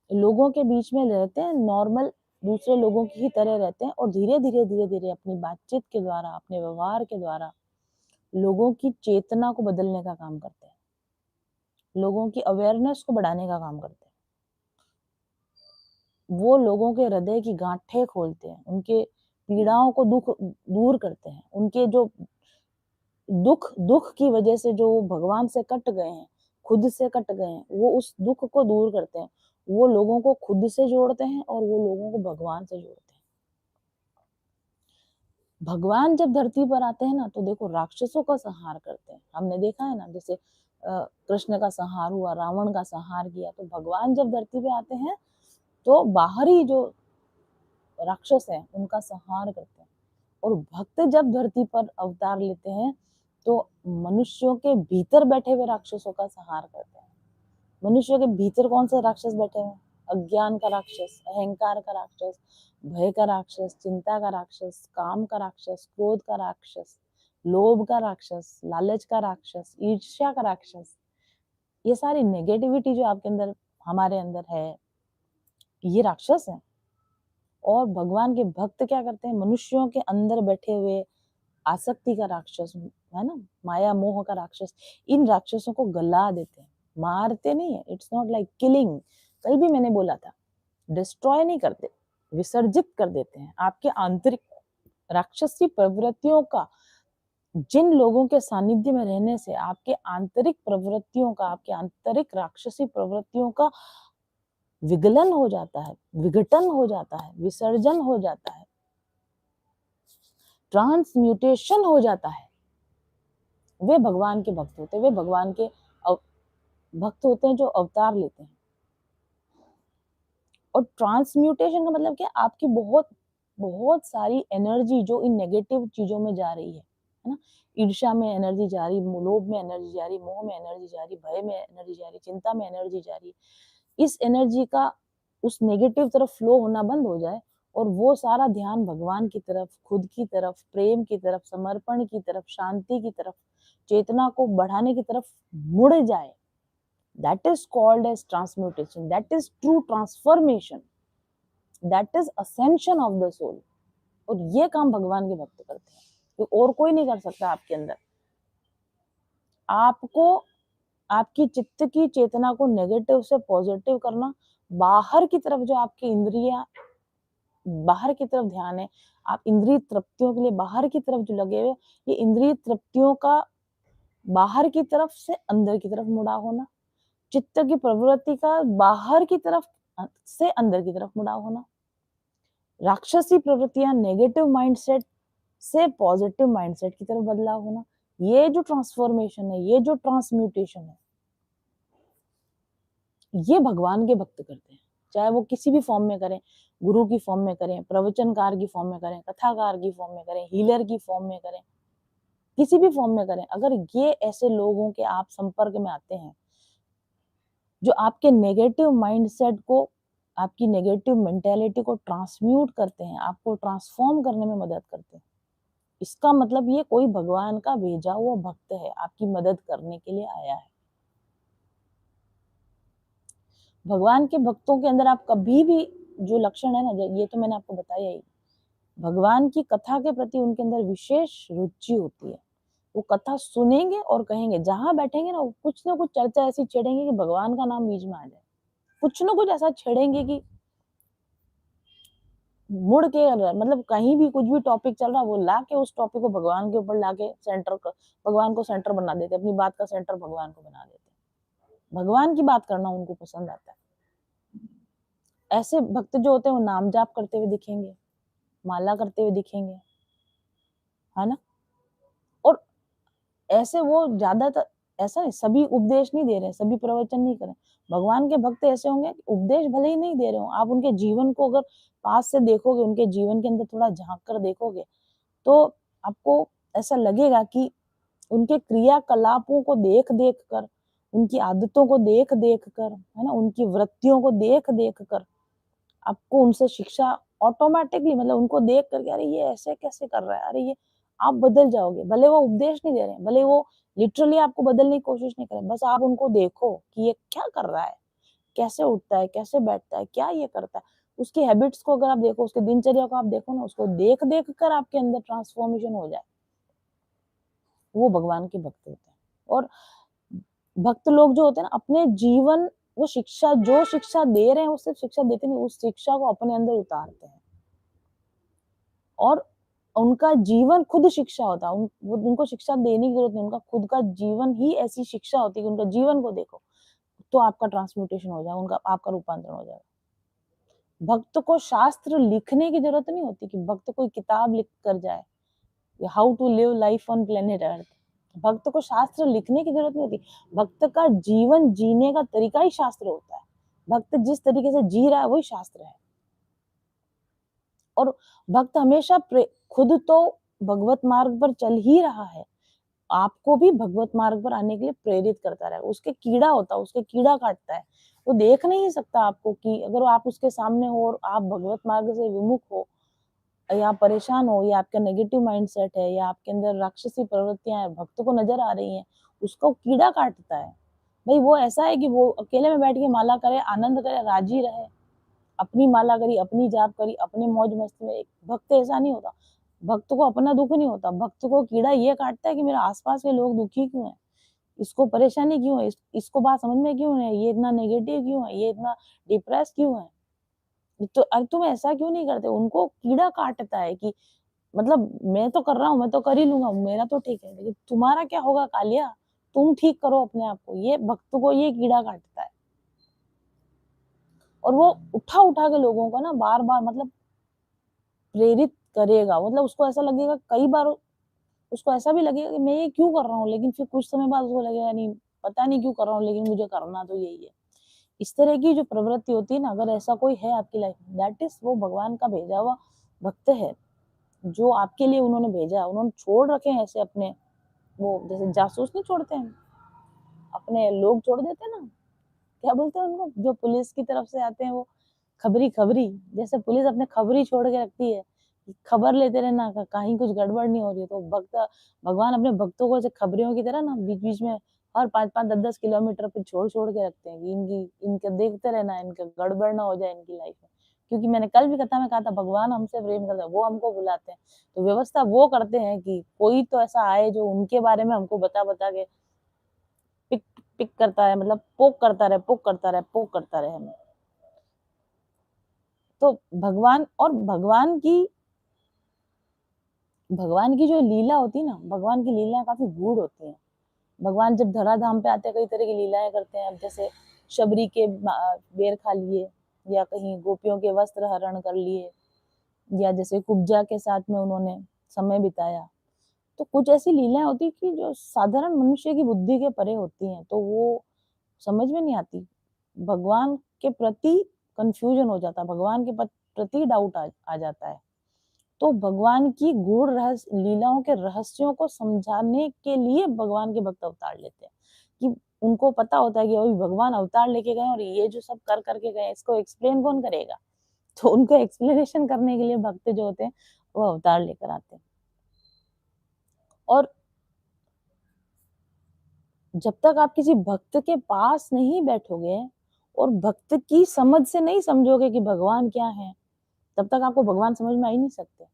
लोगों के बीच में रहते हैं, नॉर्मल दूसरे लोगों की ही तरह रहते हैं, और धीरे धीरे धीरे धीरे अपनी बातचीत के द्वारा, अपने व्यवहार के द्वारा लोगों की चेतना को बदलने का काम करते हैं, लोगों की अवेयरनेस को बढ़ाने का काम करते हैं। वो लोगों के हृदय की गांठें खोलते हैं, उनके पीड़ाओं को दूर करते हैं, उनके जो दुख की वजह से जो भगवान से कट गए हैं, खुद से कट गए हैं, वो उस दुख को दूर करते हैं। वो लोगों को खुद से जोड़ते हैं और वो लोगों को भगवान से जोड़ते हैं। भगवान जब धरती पर आते हैं ना, तो देखो राक्षसों का संहार करते हैं। हमने देखा है ना, जैसे कृष्ण का संहार हुआ, रावण का संहार किया। तो भगवान जब धरती पे आते हैं तो बाहरी जो राक्षस हैं उनका संहार करते हैं। और भक्त जब धरती पर अवतार लेते हैं तो मनुष्यों के भीतर बैठे हुए राक्षसों का संहार करते हैं। मनुष्यों के भीतर कौन से राक्षस बैठे हुए हैं? अज्ञान का राक्षस, अहंकार का राक्षस, भय का राक्षस, चिंता का राक्षस, काम का राक्षस, क्रोध का राक्षस, लोभ का राक्षस, लालच का राक्षस, ईर्ष्या का राक्षस। ये सारी नेगेटिविटी जो आपके अंदर, हमारे अंदर है, ये राक्षस है। और भगवान के भक्त क्या करते हैं? मनुष्यों के अंदर बैठे हुए आसक्ति का राक्षस है ना, माया मोह का राक्षस, इन राक्षसों को गला देते हैं। मारते नहीं है, इट्स नॉट लाइक किलिंग। कल भी मैंने बोला था, डिस्ट्रॉय नहीं करते, विसर्जित कर देते हैं। आपके आंतरिक राक्षसी प्रवृत्तियों का, जिन लोगों के सानिध्य में रहने से आपके आंतरिक प्रवृत्तियों का, आपके आंतरिक राक्षसी प्रवृत्तियों का विगलन हो जाता है, विघटन हो जाता है, विसर्जन हो जाता है, ट्रांसम्यूटेशन हो जाता है, वे भगवान के भक्त होते हैं। वे भगवान के भक्त होते हैं जो अवतार लेते हैं। और ट्रांसम्यूटेशन का मतलब क्या? आपकी बहुत बहुत सारी एनर्जी जो इन नेगेटिव चीजों में जा रही है ना, ईर्ष्या में एनर्जी जा रही, लोभ में एनर्जी जा रही, मोह में एनर्जी जा रही, भय में एनर्जी जा रही, चिंता में एनर्जी जा रही, इस एनर्जी का उस नेगेटिव तरफ फ्लो होना बंद हो जाए और वो सारा ध्यान भगवान की तरफ, खुद की तरफ, प्रेम की तरफ, समर्पण की तरफ, शांति की तरफ, चेतना को बढ़ाने की तरफ मुड़ जाए, that is called as transmutation, that is true transformation, that is ascension of the soul। और ये काम भगवान के भक्त करते हैं, तो और कोई नहीं कर सकता आपके अंदर। आपको आपकी चित्त की चेतना को नेगेटिव से पॉजिटिव करना, बाहर की तरफ जो आपकी इंद्रिया, बाहर की तरफ ध्यान है, आप इंद्रिय तृप्तियों के लिए बाहर की तरफ जो लगे हुए, ये इंद्रिय तृप्तियों का बाहर की तरफ से अंदर की तरफ मुड़ा होना, चित्त की प्रवृत्ति का बाहर की तरफ से अंदर की तरफ मुड़ा होना, राक्षसी प्रवृत्तियां नेगेटिव माइंडसेट से पॉजिटिव माइंडसेट की तरफ बदलाव होना, ये जो ट्रांसफॉर्मेशन है, ये जो ट्रांसम्यूटेशन है, ये भगवान के भक्त करते हैं। चाहे वो किसी भी फॉर्म में करें, गुरु की फॉर्म में करें, प्रवचनकार की फॉर्म में करें, कथाकार की फॉर्म में करें, हीलर की फॉर्म में करें, किसी भी फॉर्म में करें। अगर ये ऐसे लोगों के आप संपर्क में आते हैं जो आपके नेगेटिव माइंडसेट को, आपकी नेगेटिव मेंटेलिटी को ट्रांसम्यूट करते हैं, आपको ट्रांसफॉर्म करने में मदद करते हैं, इसका मतलब ये कोई भगवान का भेजा हुआ भक्त है, आपकी मदद करने के लिए आया है। भगवान के भक्तों के अंदर आप कभी भी जो लक्षण है ना, ये तो मैंने आपको बताया ही, भगवान की कथा के प्रति उनके अंदर विशेष रुचि होती है। वो कथा सुनेंगे और कहेंगे, जहां बैठेंगे ना कुछ चर्चा ऐसी छेड़ेंगे कि भगवान का नाम बीच में आ जाए, कुछ ना कुछ ऐसा छेड़ेंगे कि मुड़ के, मतलब कहीं भी कुछ भी टॉपिक चल रहा, वो ला के उस टॉपिक को भगवान के ऊपर ला के सेंटर कर, भगवान को सेंटर बना देते, अपनी बात का सेंटर भगवान को बना देते। भगवान की बात करना उनको पसंद आता है। ऐसे भक्त जो होते हैं वो नाम जाप करते हुए दिखेंगे, माला करते हुए दिखेंगे, है ना। और ऐसे वो ज्यादातर, ऐसा नहीं, सभी उपदेश नहीं दे रहे, सभी प्रवचन नहीं करें। भगवान के भक्त ऐसे होंगे कि उपदेश भले ही नहीं दे रहे हो, आप उनके जीवन को अगर पास से देखोगे, उनके जीवन के अंदर थोड़ा झांक कर देखोगे, तो आपको ऐसा लगेगा कि उनके क्रियाकलापों को देख देख कर, उनकी आदतों को देख देख कर, है ना, उनकी वृत्तियों को देख देख कर आपको उनसे शिक्षा ऑटोमेटिकली, मतलब उनको देख करके, अरे ये ऐसे कैसे कर रहा है, अरे ये, आप बदल जाओगे। भले वो उपदेश नहीं दे रहे हैं, भले वो लिटरली आपको बदलने की कोशिश नहीं करें, बस आप उनको देखो कि ये क्या कर रहा है, कैसे उठता है, कैसे बैठता है, क्या ये करता है, उसकी हैबिट्स को अगर आप देखो, उसके दिनचर्या को आप देखो ना, उसको देख देख कर आपके अंदर ट्रांसफॉर्मेशन हो जाए, वो भगवान के भक्त होते हैं। और भक्त लोग जो होते हैं ना, अपने जीवन, वो शिक्षा, जो शिक्षा दे रहे हैं वो सिर्फ शिक्षा देते नहीं, उस शिक्षा को अपने अंदर उतारते हैं। और उनका जीवन खुद शिक्षा होता है। उनको शिक्षा देने की जरूरत नहीं, उनका खुद का जीवन ही ऐसी शिक्षा होती है कि उनका जीवन को देखो, तो आपका ट्रांसम्यूटेशन हो जाएगा, उनका आपका रूपांतरण हो जाएगा। भक्त को शास्त्र लिखने की जरूरत नहीं होती कि भक्त कोई किताब लिख कर जाए, how to live life on planet earth. भक्त को शास्त्र लिखने की जरूरत नहीं होती, भक्त का जीवन जीने का तरीका ही शास्त्र होता है। भक्त जिस तरीके से जी रहा है वही शास्त्र है। और भक्त हमेशा खुद तो भगवत मार्ग पर चल ही रहा है, आपको भी भगवत मार्ग पर आने के लिए प्रेरित करता रहेगा। उसके कीड़ा होता है, उसके कीड़ा काटता है, वो देख नहीं सकता आपको कि अगर आप उसके सामने हो और आप भगवत मार्ग से विमुख हो या परेशान हो, या आपका नेगेटिव माइंडसेट है, या आपके अंदर राक्षसी प्रवृत्तियां हैं, भक्त को नजर आ रही हैं, उसको कीड़ा काटता है। भाई वो ऐसा है कि वो अकेले में बैठ के माला करे, आनंद करे, राजी रहे, अपनी माला करी, अपनी जाप करी, अपने मौज मस्ती में। एक भक्त ऐसा नहीं होता, भक्त को अपना दुख नहीं होता, भक्त को कीड़ा ये काटता है कि मेरे आसपास के लोग दुखी क्यों हैं, इसको परेशानी क्यों है, इसको बात समझ में क्यों है, ये इतना नेगेटिव क्यों है, ये इतना डिप्रेस क्यों है, तो अरे तुम ऐसा क्यों नहीं करते। उनको कीड़ा काटता है कि मतलब मैं तो कर रहा हूँ, मैं तो कर ही लूंगा, मेरा तो ठीक है, लेकिन तुम्हारा क्या होगा कालिया, तुम ठीक करो अपने आप को। ये भक्त को ये कीड़ा काटता है, और वो उठा उठा के लोगों को ना बार बार मतलब प्रेरित करेगा। मतलब उसको ऐसा लगेगा, कई बार उसको ऐसा भी लगेगा कि मैं ये क्यों कर रहा हूँ, लेकिन फिर कुछ समय बाद उसको लगेगा नहीं, पता नहीं क्यों कर रहा हूँ, लेकिन मुझे करना तो यही है। इस तरह की जो प्रवृत्ति होती है ना, अगर ऐसा कोई है आपकी लाइफ में, दैट इज वो भगवान का भेजा हुआ भक्त है, जो आपके लिए उन्होंने भेजा। उन्होंने छोड़ रखे हैं ऐसे अपने, वो जैसे जासूस नहीं छोड़ते हैं, अपने लोग छोड़ देते हैं ना, क्या बोलते हैं उनको, जो पुलिस की तरफ से आते हैं, वो खबरी खबरी। जैसे पुलिस अपने खबरी छोड़ के रखती है, खबर लेते रहना कहीं कुछ गड़बड़ नहीं हो रही है, तो भगवान अपने भक्तों को ऐसे खबरियों की तरह ना बीच बीच में हर 5-5 10-10 किलोमीटर पे छोड़ छोड़ के रखते हैं कि इनके देखते रहना, इनका गड़बड़ ना हो जाए इनकी लाइफ में। क्योंकि मैंने कल भी कथा में कहा था, भगवान हमसे प्रेम करते हैं, वो हमको बुलाते हैं, तो व्यवस्था वो करते हैं कि कोई तो ऐसा आए जो उनके बारे में हमको बता बता के पिक पिक करता है, मतलब पोक करता रहे, पोक करता रहे, पोक करता रहे हमें। तो भगवान की जो लीला होती है ना, भगवान की लीलाएं काफी गूढ़ होती हैं। भगवान जब धराधाम पे आते हैं, कई तरह की लीलाएं करते हैं। अब जैसे शबरी के बेर खा लिए, या कहीं गोपियों के वस्त्र हरण कर लिए, या जैसे कुब्जा के साथ में उन्होंने समय बिताया। तो कुछ ऐसी लीलाएं होती कि जो साधारण मनुष्य की बुद्धि के परे होती हैं, तो वो समझ में नहीं आती। भगवान के प्रति कंफ्यूजन हो जाता है, भगवान के प्रति डाउट आ जाता है। तो भगवान की गूढ़ रहस्य लीलाओं के रहस्यों को समझाने के लिए भगवान के भक्त अवतार लेते हैं, कि उनको पता होता है कि अभी भगवान अवतार लेके गए और ये जो सब कर करके गए, इसको एक्सप्लेन कौन करेगा। तो उनको एक्सप्लेनेशन करने के लिए भक्त जो होते हैं वो अवतार लेकर आते हैं। और जब तक आप किसी भक्त के पास नहीं बैठोगे और भक्त की समझ से नहीं समझोगे कि भगवान क्या है, तब तक आपको भगवान समझ में आ ही नहीं सकते।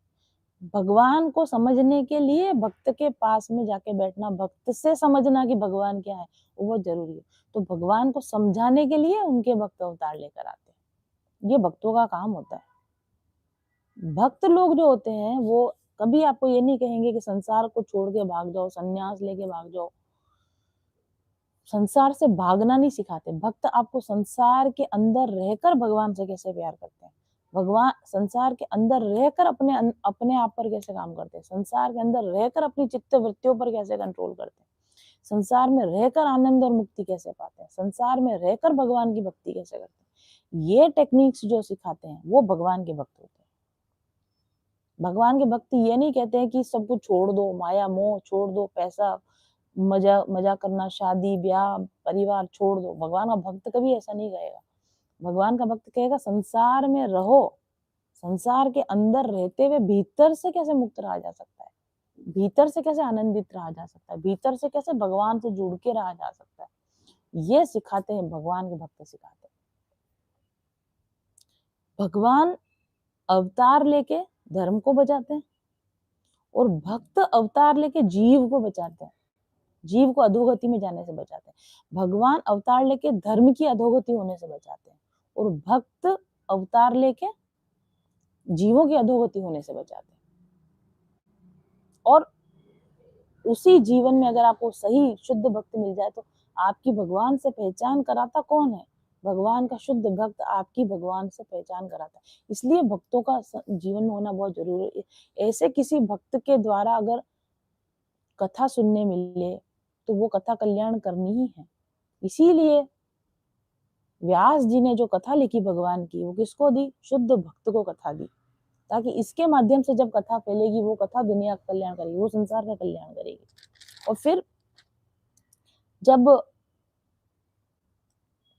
भगवान को समझने के लिए भक्त के पास में जाके बैठना, भक्त से समझना कि भगवान क्या है, वो बहुत जरूरी है। तो भगवान को समझाने के लिए उनके भक्त अवतार लेकर आते हैं, ये भक्तों का काम होता है। भक्त लोग जो होते हैं वो कभी आपको ये नहीं कहेंगे कि संसार को छोड़ के भाग जाओ, संन्यास लेके भाग जाओ। संसार से भागना नहीं सिखाते। भक्त आपको संसार के अंदर रहकर भगवान से कैसे प्यार करते हैं, भगवान संसार के अंदर रहकर अपने आप पर कैसे काम करते हैं, संसार के अंदर रहकर अपनी चित्त वृत्तियों पर कैसे कंट्रोल करते हैं, संसार में रहकर आनंद और मुक्ति कैसे पाते हैं, संसार में रहकर भगवान की भक्ति कैसे करते हैं, ये टेक्निक्स जो सिखाते हैं वो भगवान के भक्त होते हैं। भगवान के भक्त ये नहीं कहते हैं कि सब कुछ छोड़ दो, माया मोह छोड़ दो, पैसा मजा मजा करना, शादी ब्याह परिवार छोड़ दो। भगवान का भक्त कभी ऐसा नहीं कहेगा। भगवान का भक्त कहेगा संसार में रहो, संसार के अंदर रहते हुए भीतर से कैसे मुक्त रहा जा सकता है, भीतर से कैसे आनंदित रहा जा सकता है, भीतर से कैसे भगवान से जुड़ के रहा जा सकता है, ये सिखाते हैं भगवान के भक्त सिखाते हैं। भगवान अवतार लेके धर्म को बचाते हैं और भक्त अवतार लेके जीव को बचाते हैं, जीव को अधोगति में जाने से बचाते हैं। भगवान अवतार लेके धर्म की अधोगति होने से बचाते हैं और भक्त अवतार लेके जीवों की अधोगति होने से बचाते हैं। और उसी जीवन में अगर आपको सही शुद्ध भक्त मिल जाए तो आपकी भगवान से पहचान कराता कौन है? भगवान का शुद्ध भक्त आपकी भगवान से पहचान कराता है। इसलिए भक्तों का जीवन में होना बहुत जरूरी है। ऐसे किसी भक्त के द्वारा अगर कथा सुनने मिले तो वो कथा कल्याण करनी ही है। इसीलिए व्यास जी ने जो कथा लिखी भगवान की, वो किसको दी? शुद्ध भक्त को कथा दी, ताकि इसके माध्यम से जब कथा फैलेगी, वो कथा दुनिया का कल्याण करेगी, वो संसार का कल्याण करेगी। और फिर जब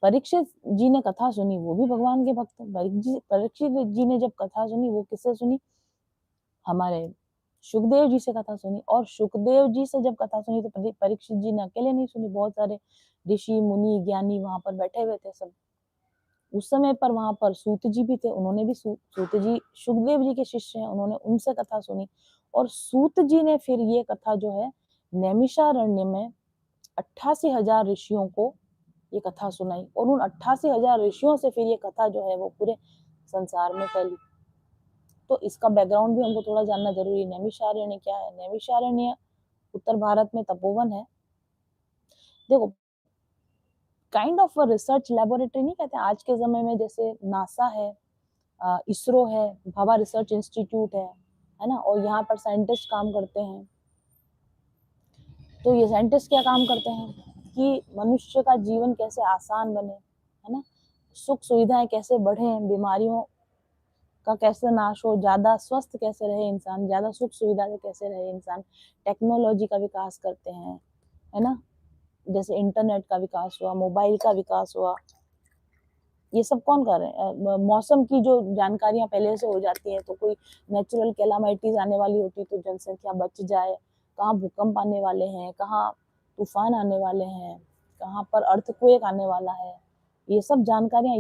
परीक्षित जी ने कथा सुनी, वो भी भगवान के भक्त। परीक्षित जी ने जब कथा सुनी, वो किससे सुनी? हमारे सुखदेव जी से कथा सुनी। और सुखदेव जी से जब कथा सुनी तो परीक्षित जी ने अकेले नहीं सुनी, बहुत सारे ऋषि मुनि ज्ञानी वहां पर बैठे हुए थे सब। उस समय पर वहां पर सूत जी भी थे, उन्होंने भी सूत जी सुखदेव जी के शिष्य हैं, उन्होंने उनसे कथा सुनी। और सूत जी ने फिर ये कथा जो है नैमिषारण्य में 88,000 ऋषियों को ये कथा सुनाई, और उन 88,000 ऋषियों से फिर ये कथा जो है वो पूरे संसार में फैली। तो इसका बैकग्राउंड भी हमको थोड़ा जानना जरूरी है। नैमिषारण्य क्या है? नैमिषारण्य उत्तर भारत में तपोवन है। देखो, काइंड ऑफ रिसर्च लेबोरेटरी नहीं कहते आज के समय में, जैसे नासा है, इसरो है, भाभा रिसर्च इंस्टीट्यूट है ना, और यहाँ पर साइंटिस्ट काम करते हैं। तो ये साइंटिस्ट क्या काम करते हैं कि मनुष्य का जीवन कैसे आसान बने, है ना, सुख सुविधाएं कैसे बढ़े, बीमारियों का कैसे नाश हो, ज्यादा स्वस्थ कैसे रहे इंसान, ज्यादा सुख सुविधा से कैसे रहे इंसान। टेक्नोलॉजी का विकास करते हैं, है ना, जैसे इंटरनेट का विकास हुआ, मोबाइल का विकास हुआ, ये सब कौन कर रहे हैं? मौसम की जो जानकारियां पहले से हो जाती है, तो कोई नेचुरल कैलामिटीज आने वाली होती है तो जनसंख्या बच जाए, कहाँ भूकंप आने वाले हैं, कहाँ तूफान आने वाले हैं, कहाँ पर अर्थक्वेक आने वाला है, ये सब जानकारियां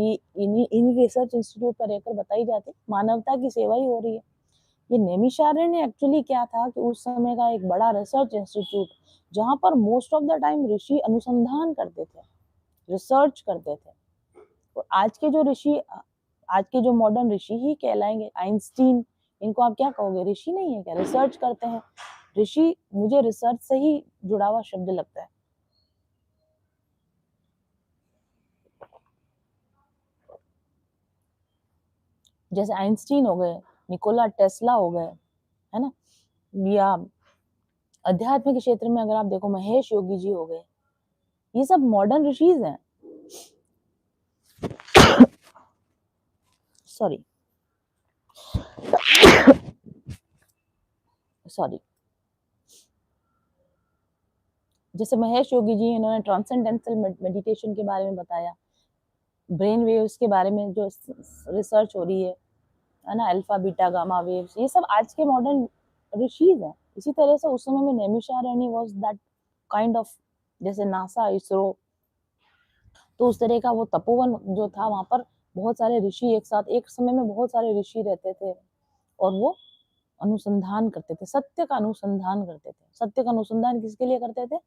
इन रिसर्च इंस्टीट्यूट पर रहकर बताई जाती, मानवता की सेवा ही हो रही है। ये नैमिषारण्य एक्चुअली क्या था कि उस समय का एक बड़ा रिसर्च इंस्टीट्यूट, जहां पर मोस्ट ऑफ द टाइम ऋषि अनुसंधान करते थे, रिसर्च करते थे। तो आज के जो ऋषि, आज के जो मॉडर्न ऋषि ही कहलाएंगे। आइंस्टीन, इनको आप क्या कहोगे? ऋषि नहीं है क्या? रिसर्च करते हैं। ऋषि मुझे रिसर्च से ही जुड़ा हुआ शब्द लगता है। जैसे आइंस्टीन हो गए, निकोला टेस्ला हो गए, है ना, या अध्यात्म के क्षेत्र में अगर आप देखो महेश योगी जी हो गए, ये सब मॉडर्न ऋषिज हैं। सॉरी सॉरी जैसे महेश योगी जी, इन्होंने ट्रांसेंडेंटल मेडिटेशन के बारे में बताया, ब्रेन वेव्स के बारे में जो रिसर्च हो रही है ना, अल्फा बीटा गामा वेव्स, ये सब आज के मॉडर्न ऋषिज हैं। इसी तरह से उस समय में Naimisharanya was that kind of, जैसे नासा, इसरो, तो उस तरह का वो तपोवन जो था, वहां पर बहुत सारे ऋषि एक साथ, एक समय में बहुत सारे ऋषि रहते थे, और वो अनुसंधान करते थे, सत्य का अनुसंधान करते थे। सत्य का अनुसंधान किसके लिए करते थे?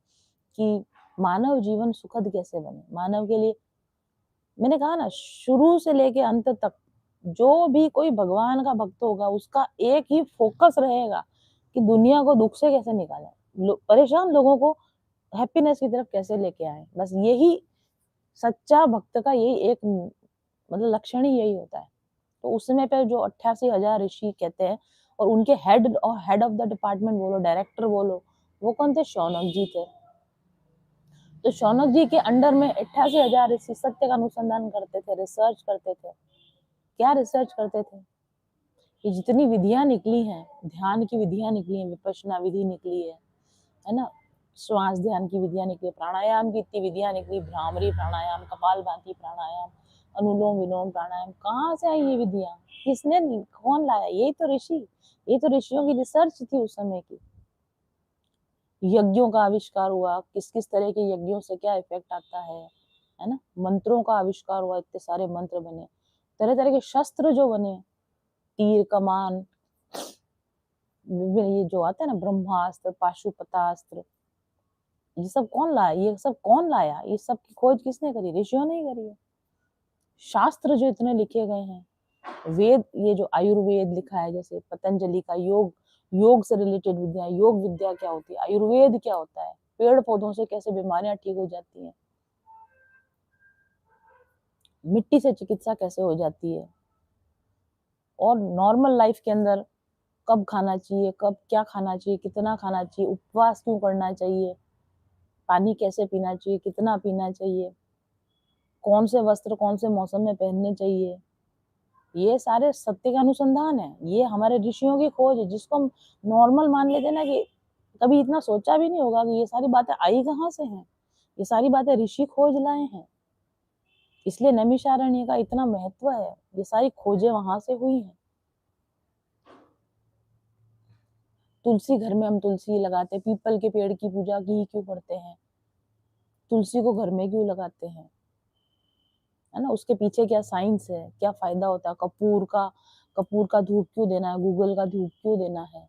कि मानव जीवन सुखद कैसे बने, मानव के लिए। मैंने कहा ना, शुरू से लेके अंत तक जो भी कोई भगवान का भक्त होगा, उसका एक ही फोकस रहेगा कि दुनिया को दुख से कैसे निकाले, परेशान लोगों को हैप्पीनेस की तरफ कैसे लेके आए। बस यही सच्चा भक्त का यही एक मतलब लक्षण ही यही होता है। तो उस समय पे जो 88,000 ऋषि कहते हैं, और उनके हेड ऑफ द डिपार्टमेंट बोलो, डायरेक्टर बोलो, वो कौन थे? शौनक जी थे। तो शौनक जी के अंडर में 88,000 ऋषि सत्य का अनुसंधान करते थे, रिसर्च करते थे। क्या रिसर्च करते थे? ये जितनी विधियां निकली हैं, ध्यान की विधियां निकली हैं, विपश्यना विधि निकली है ना, श्वास ध्यान की विधियां निकली, प्राणायाम की इतनी विधियां निकली, भ्रामरी प्राणायाम, कपालभाति प्राणायाम, अनुलोम विलोम प्राणायाम, कहाँ से आई ये विधियां? किसने, कौन लाया? यही तो ऋषि, ये तो ऋषियों की रिसर्च थी उस समय की। यज्ञों का आविष्कार हुआ, किस किस तरह के यज्ञों से क्या इफेक्ट आता है ना, मंत्रों का आविष्कार हुआ, इतने सारे मंत्र बने, तरह तरह के शस्त्र जो बने, तीर कमान, ये जो आता है ना, ब्रह्मास्त्र, पाशुपतास्त्र, ये सब कौन लाया? ये सब कौन लाया? ये सब की खोज किसने करी? ऋषियों ने ही करी है। शास्त्र जो इतने लिखे गए हैं, वेद, ये जो आयुर्वेद लिखा है, जैसे पतंजलि का योग से रिलेटेड विद्या, योग विद्या क्या होती है, आयुर्वेद क्या होता है, पेड़ पौधों से कैसे बीमारियां ठीक हो जाती हैं, मिट्टी से चिकित्सा कैसे हो जाती है, और नॉर्मल लाइफ के अंदर कब खाना चाहिए, कब क्या खाना चाहिए, कितना खाना चाहिए, उपवास क्यों करना चाहिए, पानी कैसे पीना चाहिए, कितना पीना चाहिए, कौन से वस्त्र कौन से मौसम में पहनने चाहिए, ये सारे सत्य का अनुसंधान है। ये हमारे ऋषियों की खोज है, जिसको हम नॉर्मल मान लेते हैं ना, कि कभी इतना सोचा भी नहीं होगा कि ये सारी बातें आई कहाँ से हैं, ये सारी बातें ऋषि खोज लाए हैं। इसलिए नैमिषारण्य का इतना महत्व है, ये सारी खोजें वहां से हुई हैं। तुलसी, घर में हम तुलसी लगाते हैं, पीपल के पेड़ की पूजा की क्यों करते हैं, तुलसी को घर में क्यों लगाते हैं, है ना, उसके पीछे क्या साइंस है, क्या फायदा होता है, कपूर का धूप क्यों देना है, गूगल का धूप क्यों देना है,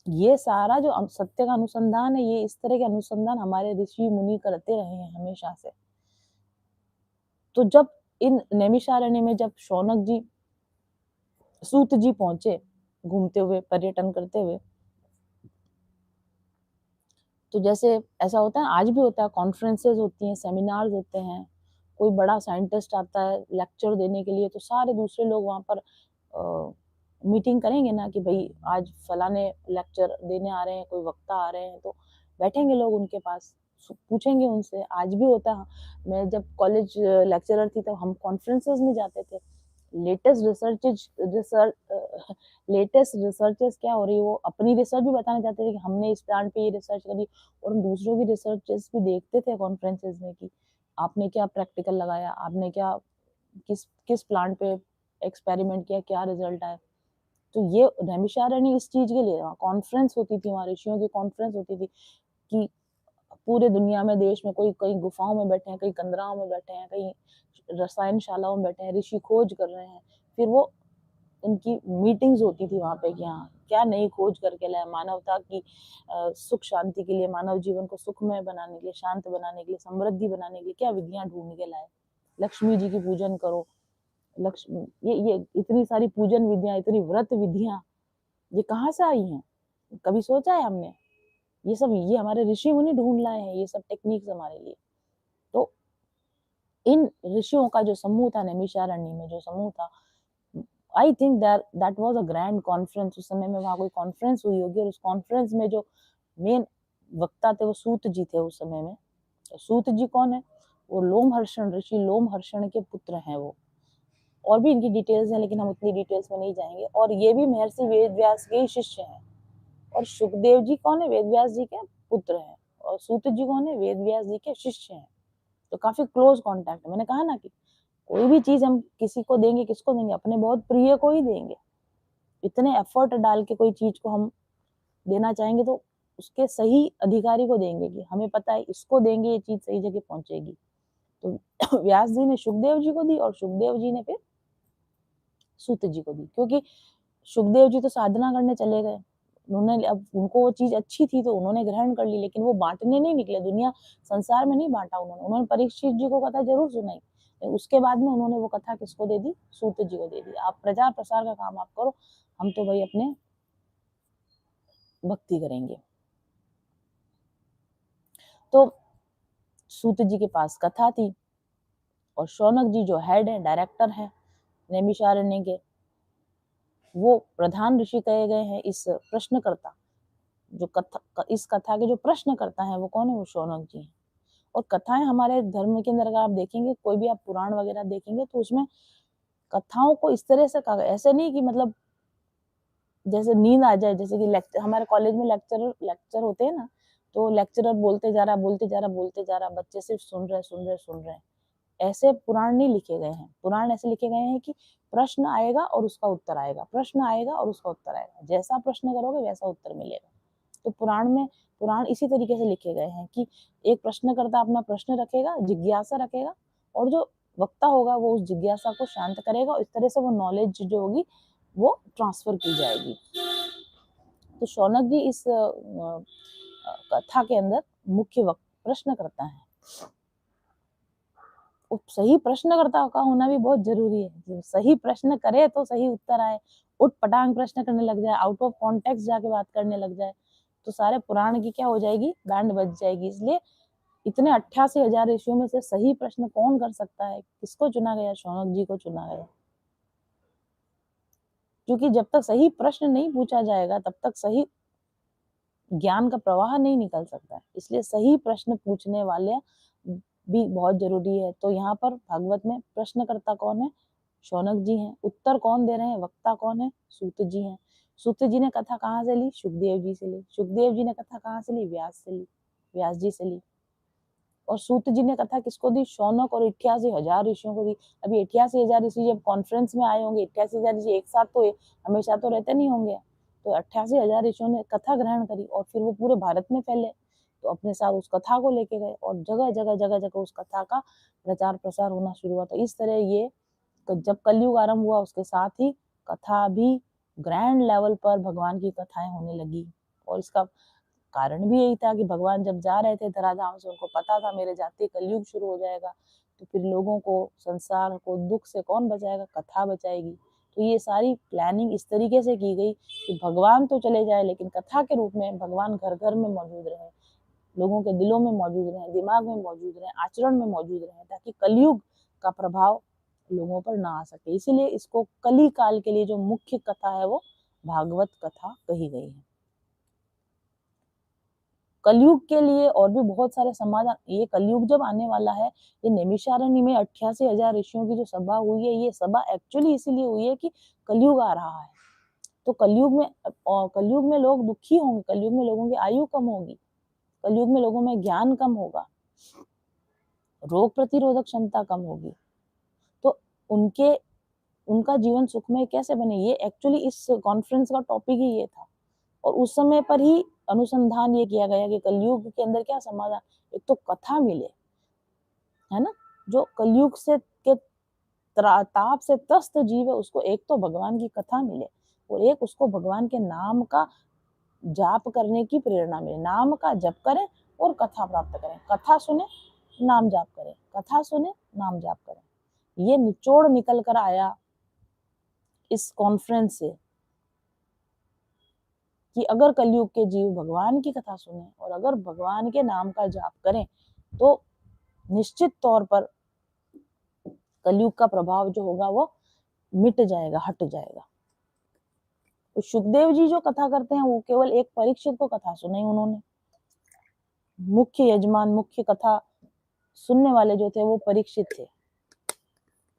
ये सारा जो सत्य का अनुसंधान है, ये इस तरह के अनुसंधान हमारे ऋषि मुनि करते रहे हैं हमेशा से। तो जब इन नैमिषारण्य में जब शौनक जी, सूत जी पहुंचे घूमते हुए, पर्यटन करते हुए, तो जैसे ऐसा होता है, आज भी होता है, कॉन्फ्रेंसेस होती हैं, सेमिनार्स होते हैं, कोई बड़ा साइंटिस्ट आता है लेक्चर देने के लिए, तो सारे दूसरे लोग वहां पर मीटिंग करेंगे ना, कि भाई आज फलाने लेक्चर देने आ रहे हैं, कोई वक्ता आ रहे हैं, तो बैठेंगे लोग उनके पास, पूछेंगे उनसे। आज भी होता है, मैं जब कॉलेज लेक्चरर थी तब हम कॉन्फ्रेंसेस में जाते थे, लेटेस्ट रिसर्चेस क्या हो रही है, वो अपनी रिसर्च भी बताना चाहते थे कि हमने इस प्लांट पे ये रिसर्च करी, और हम दूसरों की रिसर्चेस भी देखते थे कॉन्फ्रेंसेस में, कि आपने क्या प्रैक्टिकल लगाया, आपने क्या किस किस प्लांट पे एक्सपेरिमेंट किया, क्या रिजल्ट आया। तो ये नैमिषारण्य इस चीज के लिए कॉन्फ्रेंस होती थी, वहाँ ऋषियों की कॉन्फ्रेंस होती थी, कि पूरे दुनिया में, देश में, कोई कहीं गुफाओं में बैठे हैं, कहीं कंदराओं में बैठे हैं, कहीं रसायनशालाओं में बैठे हैं, ऋषि खोज कर रहे हैं, फिर वो उनकी मीटिंग्स होती थी वहां पे, कि हाँ क्या नई खोज करके लाए मानवता की सुख शांति के लिए, मानव जीवन को सुखमय बनाने के लिए, शांत बनाने के लिए, समृद्धि बनाने के लिए क्या विधियां ढूंढ के लाए। लक्ष्मी जी की पूजन करो, लक्ष्मी, ये इतनी सारी पूजन विधियां, इतनी व्रत विधियां, ये कहाँ से आई हैं, कभी सोचा है हमने? ये सब ये हमारे ऋषि मुनि ढूंढ लाए हैं, ये सब टेक्निक्स हमारे लिए। तो इन ऋषियों का जो समूह था, नैमिषारण्य में जो समूह था, I think that was a grand conference. उस समय में वहां कोई कॉन्फ्रेंस हुई होगी, और उस कॉन्फ्रेंस में जो मेन वक्ता थे वो सूत जी थे उस समय में। तो सूत जी कौन है? वो लोमहर्षण ऋषि लोमहर्षण के पुत्र हैं वो। और भी इनकी डिटेल्स हैं, लेकिन हम उतनी डिटेल्स में नहीं जाएंगे। और ये भी महर्षि वेदव्यास के ही शिष्य हैं। और सुखदेव जी कौन है? वेदव्यास जी के पुत्र हैं। और सूत जी कौन है? वेदव्यास जी के शिष्य हैं। तो काफी क्लोज कॉन्टैक्ट है। मैंने कहा ना कि कोई भी चीज हम किसी को देंगे, किसको देंगे? अपने बहुत प्रिय को ही देंगे। इतने एफर्ट डाल के कोई चीज को हम देना चाहेंगे तो उसके सही अधिकारी को देंगे, कि हमें पता है इसको देंगे ये चीज सही जगह पहुंचेगी। तो व्यास जी ने सुखदेव जी को दी, और सुखदेव जी ने फिर सूत जी को दी। क्योंकि सुखदेव जी तो साधना करने चले गए, उन्होंने, अब उनको वो चीज अच्छी थी तो उन्होंने ग्रहण कर ली, लेकिन वो बांटने नहीं निकले, दुनिया संसार में नहीं बांटा उन्होंने परीक्षित जी को कथा जरूर सुनाई। उसके बाद में उन्होंने वो कथा किसको दे दी? सूत जी को दे दी। आप प्रचार प्रसार का काम आप करो, हम तो भाई अपने भक्ति करेंगे। तो सूत जी के पास कथा थी, और शौनक जी जो हेड है, डायरेक्टर है नैमिषारण्य के, वो प्रधान ऋषि कहे गए हैं। इस प्रश्नकर्ता, जो कथा, इस कथा के जो प्रश्न करता है वो कौन है? वो शौनक जी हैं। और कथाएं हमारे धर्म के अंदर अगर आप देखेंगे, कोई भी आप पुराण वगैरह देखेंगे, तो उसमें कथाओं को इस तरह से कहा, ऐसे नहीं कि मतलब जैसे नींद आ जाए, जैसे कि लेक्चर, हमारे कॉलेज में लेक्चर होते हैं ना, तो लेक्चरर बोलते जा रहा, बोलते जा रहा, बोलते जा रहा, बच्चे सिर्फ सुन रहे, सुन रहे, सुन रहे। ऐसे पुराण नहीं लिखे गए हैं। पुराण ऐसे लिखे गए हैं कि प्रश्न आएगा और उसका उत्तर आएगा, प्रश्न आएगा और उसका उत्तर आएगा, जैसा प्रश्न करोगे वैसा उत्तर मिलेगा। तो पुराण इसी तरीके से लिखे गए हैं कि एक प्रश्नकर्ता अपना प्रश्न रखेगा, जिज्ञासा रखेगा, और जो वक्ता होगा वो उस जिज्ञासा को शांत करेगा, और इस तरह से वो नॉलेज जो होगी वो ट्रांसफर की जाएगी। तो शौनक जी इस कथा के अंदर मुख्य प्रश्न करता है। सही प्रश्नकर्ता का होना भी बहुत जरूरी है। जो सही प्रश्न करे तो सही उत्तर आए। उठ पटांग प्रश्न करने लग जाए, आउट ऑफ कॉन्टेक्स्ट जाके बात करने लग जाए, तो सारे पुराण की क्या हो जाएगी, बैंड बज जाएगी। इसलिए इतने 88,000 ऋषियों में से सही प्रश्न कौन कर सकता है, किसको चुना गया? शौनक जी को चुना गया। क्योंकि जब तक सही प्रश्न नहीं पूछा जाएगा तब तक सही ज्ञान का प्रवाह नहीं निकल सकता है। इसलिए सही प्रश्न पूछने वाले भी बहुत जरूरी है। तो यहाँ पर भागवत में प्रश्नकर्ता कौन है? शौनक जी हैं। उत्तर कौन दे रहे हैं? वक्ता कौन है? सूत जी हैं। सूत जी ने कथा कहाँ से ली? सुखदेव जी से ली। सुखदेव जी ने कथा कहाँ से ली? व्यास से ली, व्यास जी से ली। और सूत जी ने कथा किसको दी? शौनक और 88,000 ऋषियों को दी। अभी 88,000 ऋषि जब कॉन्फ्रेंस में आए होंगे, 88,000 ऋषि एक साथ तो हमेशा तो रहते नहीं होंगे, तो 88,000 ऋषियों ने कथा ग्रहण करी और फिर वो पूरे भारत में फैले। तो अपने साथ उस कथा को लेके गए और जगह जगह जगह जगह उस कथा का प्रचार प्रसार होना शुरू हुआ। तो इस तरह ये जब कलयुग आरंभ हुआ उसके साथ ही कथा भी ग्रैंड लेवल पर भगवान की कथाएं होने लगी। और इसका कारण भी यही था कि भगवान जब जा रहे थे धराधाम से, उनको पता था मेरे जाते कलयुग शुरू हो जाएगा, तो फिर लोगों को, संसार को दुख से कौन बचाएगा? कथा बचाएगी। तो ये सारी प्लानिंग इस तरीके से की गई कि भगवान तो चले जाए लेकिन कथा के रूप में भगवान घर घर में मौजूद रहे, लोगों के दिलों में मौजूद रहे, दिमाग में मौजूद रहे, आचरण में मौजूद रहे, ताकि कलयुग का प्रभाव लोगों पर ना आ सके। इसीलिए इसको कली काल के लिए जो मुख्य कथा है वो भागवत कथा कही गई है। कलयुग के लिए और भी बहुत सारे समाधान, ये कलयुग जब आने वाला है, ये नैमिषारण्य में 88,000 ऋषियों की जो सभा हुई है, ये सभा एक्चुअली इसीलिए हुई है कि कलयुग आ रहा है। तो कलयुग में लोग दुखी होंगे, कलयुग में लोगों की आयु कम होगी, कलयुग में लोगों में ज्ञान कम होगा, रोग प्रतिरोधक क्षमता कम होगी। तो उनके उनका जीवन सुखमय कैसे बने, ये एक्चुअली इस कॉन्फ्रेंस का टॉपिक ही ये था। और उस समय पर ही अनुसंधान ये किया गया कि कलयुग के अंदर क्या समाधान, एक तो कथा मिले, है ना, जो कलयुग से के ताप से त्रस्त जीव है उसको एक तो भगवान की कथा मिले और एक उसको भगवान के नाम का जाप करने की प्रेरणा मिले। नाम का जप करें और कथा प्राप्त करें, कथा सुने नाम जाप करें, कथा सुने नाम जाप करें। ये निचोड़ निकल कर आया इस कॉन्फ्रेंस से कि अगर कलयुग के जीव भगवान की कथा सुने और अगर भगवान के नाम का जाप करें तो निश्चित तौर पर कलयुग का प्रभाव जो होगा वो मिट जाएगा, हट जाएगा। तो सुखदेव जी जो कथा करते हैं वो केवल एक परीक्षित को कथा सुनाई उन्होंने। मुख्य यजमान, मुख्य कथा सुनने वाले जो थे वो परीक्षित थे।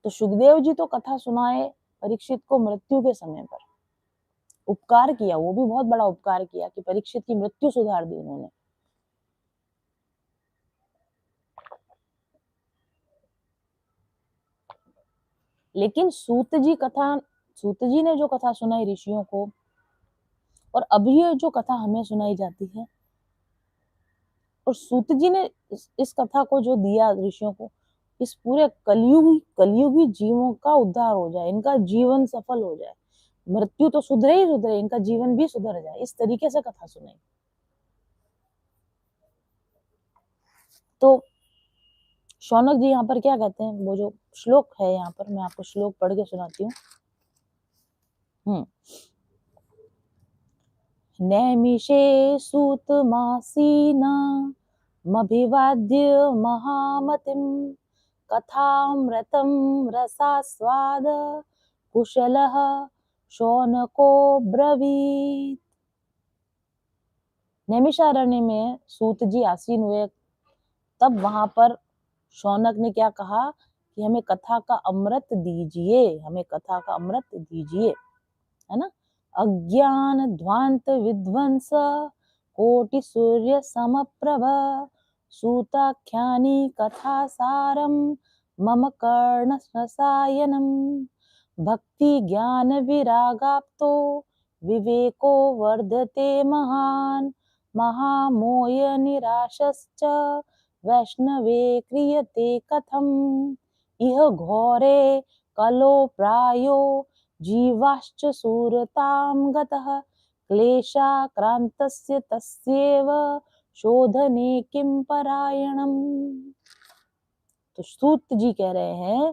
तो सुखदेव जी तो कथा सुनाए परीक्षित को मृत्यु के समय पर, उपकार किया, वो भी बहुत बड़ा उपकार किया कि परीक्षित की मृत्यु सुधार दी उन्होंने। लेकिन सूत जी ने जो कथा सुनाई ऋषियों को, और अभी ये जो कथा हमें सुनाई जाती है, और सूत जी ने इस कथा को जो दिया ऋषियों को, इस पूरे कलयुगी जीवों का उद्धार हो जाए, इनका जीवन सफल हो जाए, मृत्यु तो सुधरे ही सुधरे, इनका जीवन भी सुधर जाए, इस तरीके से कथा सुनाई। तो शौनक जी यहाँ पर क्या कहते हैं, वो जो श्लोक है यहाँ पर मैं आपको श्लोक पढ़ के सुनाती हूँ। नैमिषे सूतमासीना मभिवाद्य महामतिं कथामृतं रसास्वाद कुशलः शौनको ब्रवीत। नैमिषारण्य में सूत जी आसीन हुए, तब वहां पर शौनक ने क्या कहा कि हमें कथा का अमृत दीजिए, हमें कथा का अमृत दीजिए, है ना। अज्ञान ध्वांत विध्वंस कोटि सूर्य समप्रभ सूताख्यानी कथा सारम मम कर्ण रसायनम भक्ति ज्ञान विरागाप्तो विवेको वर्धते महान महामोय निराशश्च वैष्णवे क्रियते कथम इह घोरे कलो प्रायो जीवाश्च सूरतां गतः क्लेशाक्रान्तस्य तस्यैव शोधने किं परायणम्। तो सूत जी कह रहे हैं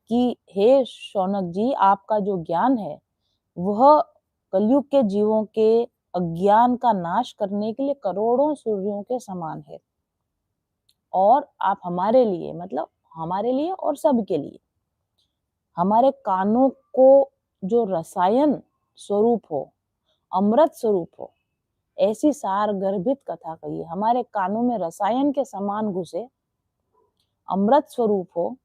कि हे शौनक जी, आपका जो ज्ञान है वह कलयुग के जीवों के अज्ञान का नाश करने के लिए करोड़ों सूर्यों के समान है, और आप हमारे लिए, मतलब हमारे लिए और सबके लिए, हमारे कानों को जो रसायन स्वरूप हो, अमृत स्वरूप हो, ऐसी सार गर्भित कथा कहिए। हमारे कानों में रसायन के समान घुसे, अमृत स्वरूप हो,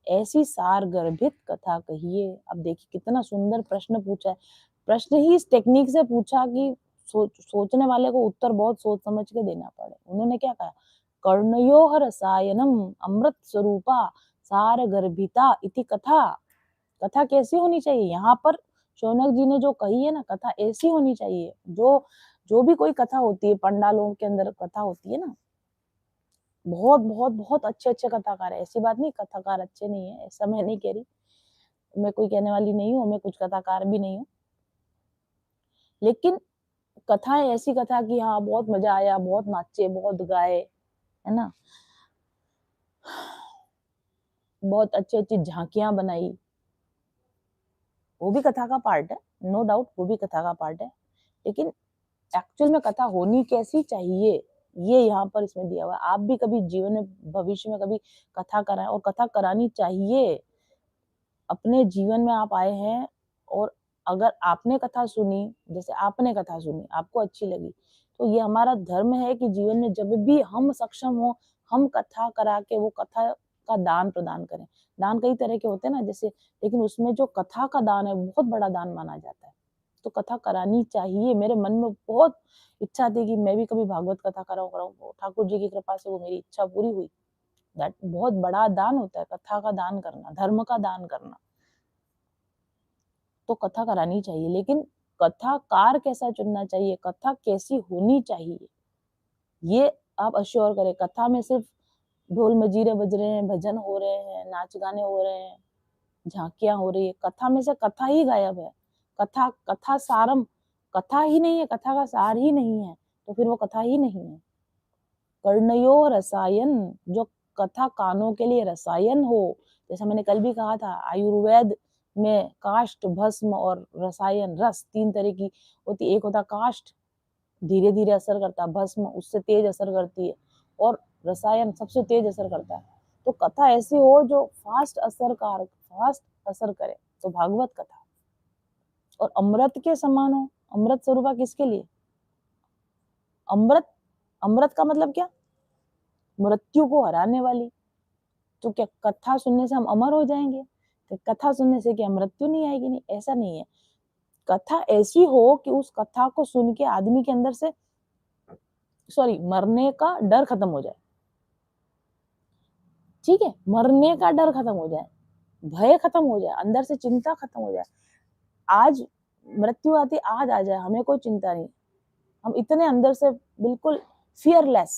ऐसी सार गर्भित कथा कहिए। अब देखिए कितना सुंदर प्रश्न पूछा है। प्रश्न ही इस टेक्निक से पूछा कि सोचने वाले को उत्तर बहुत सोच समझ के देना पड़े। उन्होंने क्या कहा, कर्णयोः रसायनम अमृत स्वरूपा सार गर्भिता इति कथा। कथा कैसी होनी चाहिए? यहाँ पर शौनक जी ने जो कही है ना, कथा ऐसी होनी चाहिए। जो भी कोई कथा होती है, पंडालों के अंदर कथा होती है ना, बहुत बहुत बहुत अच्छे अच्छे कथाकार है। ऐसी बात नहीं कथाकार अच्छे नहीं है, ऐसा मैं नहीं कह रही, मैं कोई कहने वाली नहीं हूँ, मैं कुछ कथाकार भी नहीं हूँ, लेकिन कथाएं ऐसी कथा की हाँ बहुत मजा आया, बहुत नाचे, बहुत गाए, है ना, बहुत अच्छी अच्छी झांकियां बनाई, वो भी कथा का पार्ट है, नो डाउट, वो भी कथा का पार्ट है। लेकिन एक्चुअल में कथा होनी कैसी चाहिए, ये यहाँ पर इसमें दिया हुआ है। आप भी कभी जीवन में, भविष्य में कभी कथा कराएं, और कथा करानी चाहिए। अपने जीवन में आप आए हैं, और अगर आपने कथा सुनी, जैसे आपने कथा सुनी, आपको अच्छी लगी, तो ये हमारा धर्म है कि जीवन में जब भी हम सक्षम हो, हम कथा करा के वो कथा का दान प्रदान करें। दान कई तरह के होते हैं ना, जैसे, लेकिन उसमें जो कथा का दान है बहुत बड़ा दान माना जाता है। तो कथा करानी चाहिए। मेरे मन में बहुत इच्छा थी कि मैं भी कभी भागवत कथा कराऊं। ठाकुर जी की कृपा से वो मेरी इच्छा पूरी हुई। दैट बहुत बड़ा दान होता है, कथा का दान करना, धर्म का दान करना। तो कथा करानी चाहिए, लेकिन कथाकार कैसा चुनना चाहिए, कथा कैसी होनी चाहिए, ये आप अश्योर करें। कथा में सिर्फ ढोल मजीरे बज रहे हैं, भजन हो रहे हैं, नाच गाने हो रहे हैं, झांकियां हो रही है, कथा में से कथा ही गायब है। कथा सारम, कथा ही नहीं है, कथा का सार ही नहीं है, तो फिर वो कथा ही नहीं है। कर्णयो रसायन, जो कथा कानों के लिए रसायन हो, जैसा मैंने कल भी कहा था, आयुर्वेद में काष्ठ, भस्म और रसायन, रस, तीन तरह की होती। एक होता काष्ठ, धीरे धीरे असर करता है, भस्म उससे तेज असर करती है, और रसायन सबसे तेज असर करता है। तो कथा ऐसी हो जो फास्ट असर करे, तो भागवत कथा। और अमृत के समान हो, अमृत स्वरूपा किसके लिए? अमृत, अमृत का मतलब क्या? मृत्यु को हराने वाली। तो क्या कथा सुनने से हम अमर हो जाएंगे? तो कथा सुनने से क्या मृत्यु नहीं आएगी? नहीं, ऐसा नहीं है। कथा ऐसी हो कि उस कथा को सुन के आदमी के अंदर से, मरने का डर खत्म हो जाए। ठीक है, मरने का डर खत्म हो जाए, भय खत्म हो जाए, अंदर से चिंता खत्म हो जाए। आज मृत्यु आती, आज आ जाए, हमें कोई चिंता नहीं। हम इतने अंदर से बिल्कुल फियरलेस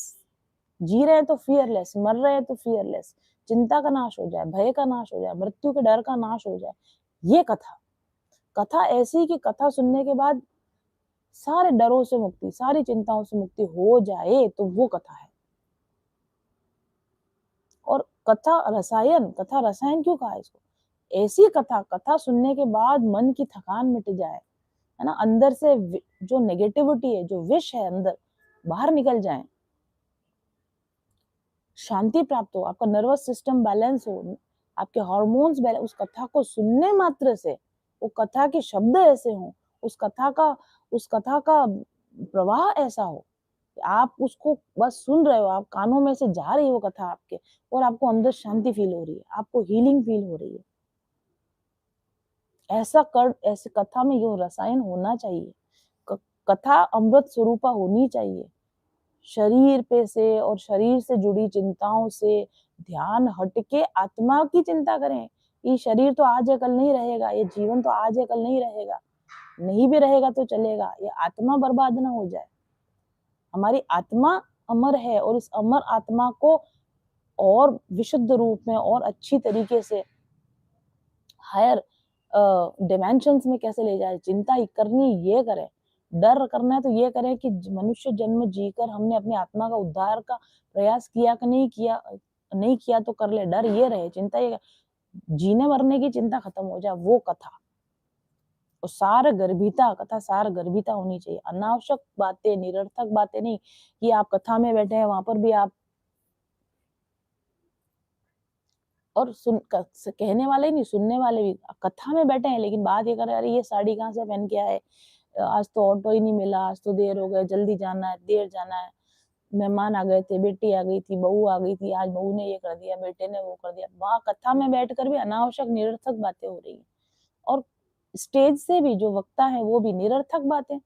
जी रहे हैं, तो फियरलेस मर रहे हैं, तो फियरलेस। चिंता का नाश हो जाए, भय का नाश हो जाए, मृत्यु के डर का नाश हो जाए। ये कथा, कथा ऐसी कि कथा सुनने के बाद सारे डरों से मुक्ति, सारी चिंताओं से मुक्ति हो जाए, तो वो कथा है। और कथा रसायन, कथा रसायन क्यों कहा इसको? ऐसी कथा, कथा सुनने के बाद मन की थकान मिट जाए, है ना, अंदर से जो नेगेटिविटी है, जो विष है अंदर, बाहर निकल जाए, शांति प्राप्त हो, आपका नर्वस सिस्टम बैलेंस हो, आपके हार्मोन्स बैलेंस, उस कथा को सुनने मात्र से, वो कथा के शब्द ऐसे हों, उस कथा का प्रवाह ऐसा हो कि आप उसको बस सुन रहे हो, आप कानों में से जा रही है वो कथा आपके, और आपको अंदर शांति फील हो रही है, आपको हीलिंग फील हो रही है। ऐसे कथा में यो रसायन होना चाहिए। कथा अमृत स्वरूपा होनी चाहिए। शरीर पे से और शरीर से जुड़ी चिंताओं से ध्यान हटके आत्मा की चिंता करें। ये शरीर तो आज है कल नहीं रहेगा, ये जीवन तो आज है कल नहीं रहेगा, नहीं भी रहेगा तो चलेगा, ये आत्मा बर्बाद ना हो जाए। हमारी आत्मा अमर है, और इस अमर आत्मा को और विशुद्ध रूप में और अच्छी तरीके से हायर डिमेंशंस में कैसे ले जाए, चिंता करनी ये करें। डर करना है तो ये करें कि मनुष्य जन्म जीकर हमने अपनी आत्मा का उद्धार का प्रयास किया कि नहीं किया तो कर ले। डर ये रहे, चिंता ये, जीने मरने की चिंता खत्म हो जाए, वो कथा। और सार गर्भिता, कथा सार गर्भिता होनी चाहिए। अनावश्यक बातें, निरर्थक बातें नहीं कि आप कथा में बैठे हैं, वहां पर भी आप और कहने वाले ही नहीं, सुनने वाले भी कथा में बैठे हैं, लेकिन बात ये कर रहे हैं, अरे ये साड़ी कहाँ से पहन के आए, आज तो ऑटो ही नहीं मिला, आज तो देर हो गए, जल्दी जाना है, देर जाना है, मेहमान आ गए थे, बेटी आ गई थी, बहू आ गई थी, आज बहू ने ये कर दिया, बेटे ने वो कर दिया। वहां कथा में बैठकर भी अनावश्यक निरर्थक बातें हो रही है। और स्टेज से भी जो वक्ता है वो भी निरर्थक बातें,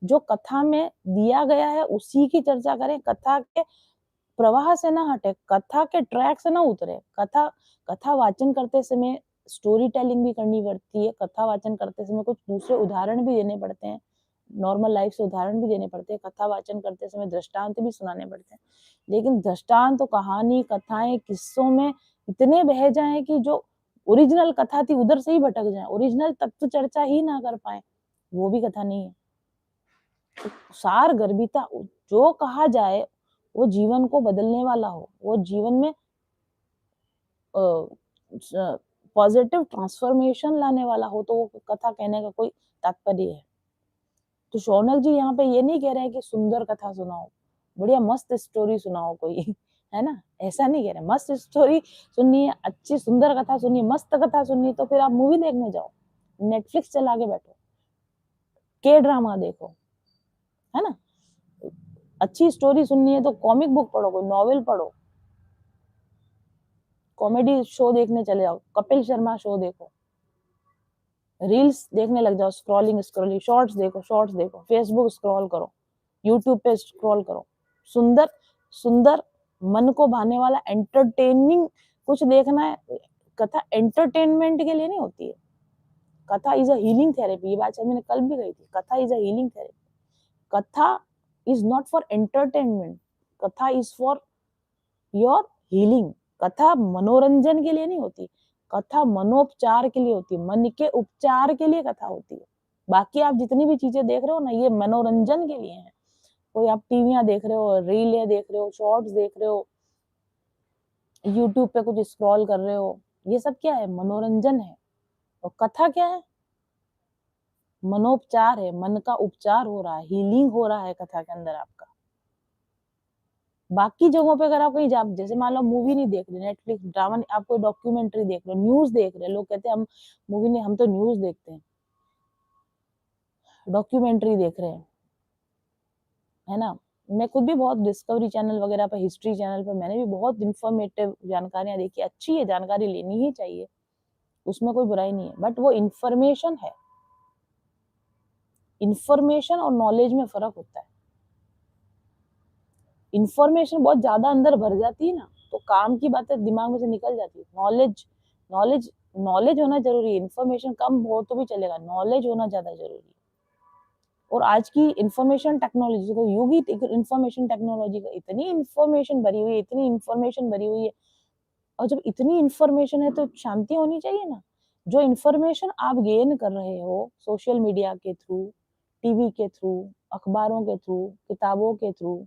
जो कथा में दिया गया है उसी की चर्चा करें, कथा के प्रवाह से ना हटे, कथा के ट्रैक से ना उतरे। कथा वाचन करते समय स्टोरी टेलिंग भी करनी पड़ती है, कथा वाचन करते समय कुछ दूसरे उदाहरण भी देने पड़ते हैं, नॉर्मल लाइफ से उदाहरण भी देने पड़ते हैं, कथा वाचन करते समय दृष्टांत भी सुनाने पड़ते हैं। लेकिन दृष्टांत तो कहानी, कथाएं, किस्सों में इतने बह जाएं कि जो ओरिजिनल कथा थी उधर से ही भटक जाए, ओरिजिनल तत्व चर्चा ही ना कर पाए, वो भी कथा नहीं है। तो सार गर्भिता, जो कहा जाए वो जीवन को बदलने वाला हो, वो जीवन में पॉजिटिव ट्रांसफॉर्मेशन लाने वाला हो, तो वो कथा कहने का कोई तात्पर्य है। तो शौनक जी यहाँ पे ये नहीं कह रहे हैं कि सुंदर कथा सुनाओ, बढ़िया मस्त स्टोरी सुनाओ कोई है ना, ऐसा नहीं कह रहे। मस्त स्टोरी सुननी है, अच्छी सुंदर कथा सुननी है, मस्त कथा सुननी है, तो फिर आप मूवी देखने जाओ, नेटफ्लिक्स चला के बैठो, के ड्रामा देखो, है ना। अच्छी स्टोरी सुननी है तो कॉमिक बुक पढ़ो, कोई नॉवेल पढ़ो, कॉमेडी शो देखने चले जाओ, कपिल शर्मा शो देखो, रील्स देखने लग जाओ, स्क्रॉलिंग शॉर्ट्स देखो, फेसबुक स्क्रॉल करो, यूट्यूब पे स्क्रॉल करो। सुंदर सुंदर मन को भाने वाला एंटरटेनिंग कुछ देखना है। कथा एंटरटेनमेंट के लिए नहीं होती है, कथा इज अ हीलिंग थेरेपी। ये बात शायद मैंने कल भी कही थी, कथा इज अ हीलिंग थेरेपी। कथा इज नॉट फॉर एंटरटेनमेंट, कथा इज फॉर योर हीलिंग। कथा मनोरंजन के लिए नहीं होती, कथा मनोपचार के लिए होती है, मन के उपचार के लिए कथा होती है। बाकी आप जितनी भी चीजें देख रहे हो ना, ये मनोरंजन के लिए है। कोई आप टीवियां देख रहे हो, रीलें देख रहे हो, शॉर्ट्स देख रहे हो, यूट्यूब पे कुछ स्क्रॉल कर रहे हो, ये सब क्या है, मनोरंजन है। और कथा क्या है, मनोपचार है, मन का उपचार हो रहा है, हीलिंग हो रहा है कथा के अंदर आपका। बाकी जगहों पे अगर आप कहीं जा, जैसे मान लो मूवी नहीं देख रहे, नेटफ्लिक्स ड्रामा, आप कोई डॉक्यूमेंट्री देख रहे हो, न्यूज देख रहे, लोग कहते हैं हम मूवी नहीं, हम तो न्यूज देखते हैं, डॉक्यूमेंट्री देख रहे हैं, है ना। मैं खुद भी बहुत डिस्कवरी चैनल वगैरह पर, हिस्ट्री चैनल पर मैंने भी बहुत इंफॉर्मेटिव जानकारियां देखी, अच्छी है, जानकारी लेनी ही चाहिए, उसमें कोई बुराई नहीं है, बट वो इंफॉर्मेशन है। इंफॉर्मेशन और नॉलेज में फर्क होता है। इंफॉर्मेशन बहुत ज्यादा अंदर भर जाती है ना, तो काम की बातें दिमाग में से निकल जाती है। नॉलेज नॉलेज नॉलेज होना जरूरी है, इंफॉर्मेशन कम हो तो भी चलेगा, नॉलेज होना ज्यादा जरूरी है। और आज की इंफॉर्मेशन टेक्नोलॉजी को, युग ही इंफॉर्मेशन टेक्नोलॉजी का, इतनी इंफॉर्मेशन भरी हुई है, इतनी इंफॉर्मेशन भरी हुई है। और जब इतनी इंफॉर्मेशन है तो शांति होनी चाहिए ना। जो इंफॉर्मेशन आप गेन कर रहे हो सोशल मीडिया के थ्रू, टीवी के थ्रू, अखबारों के थ्रू, किताबों के थ्रू,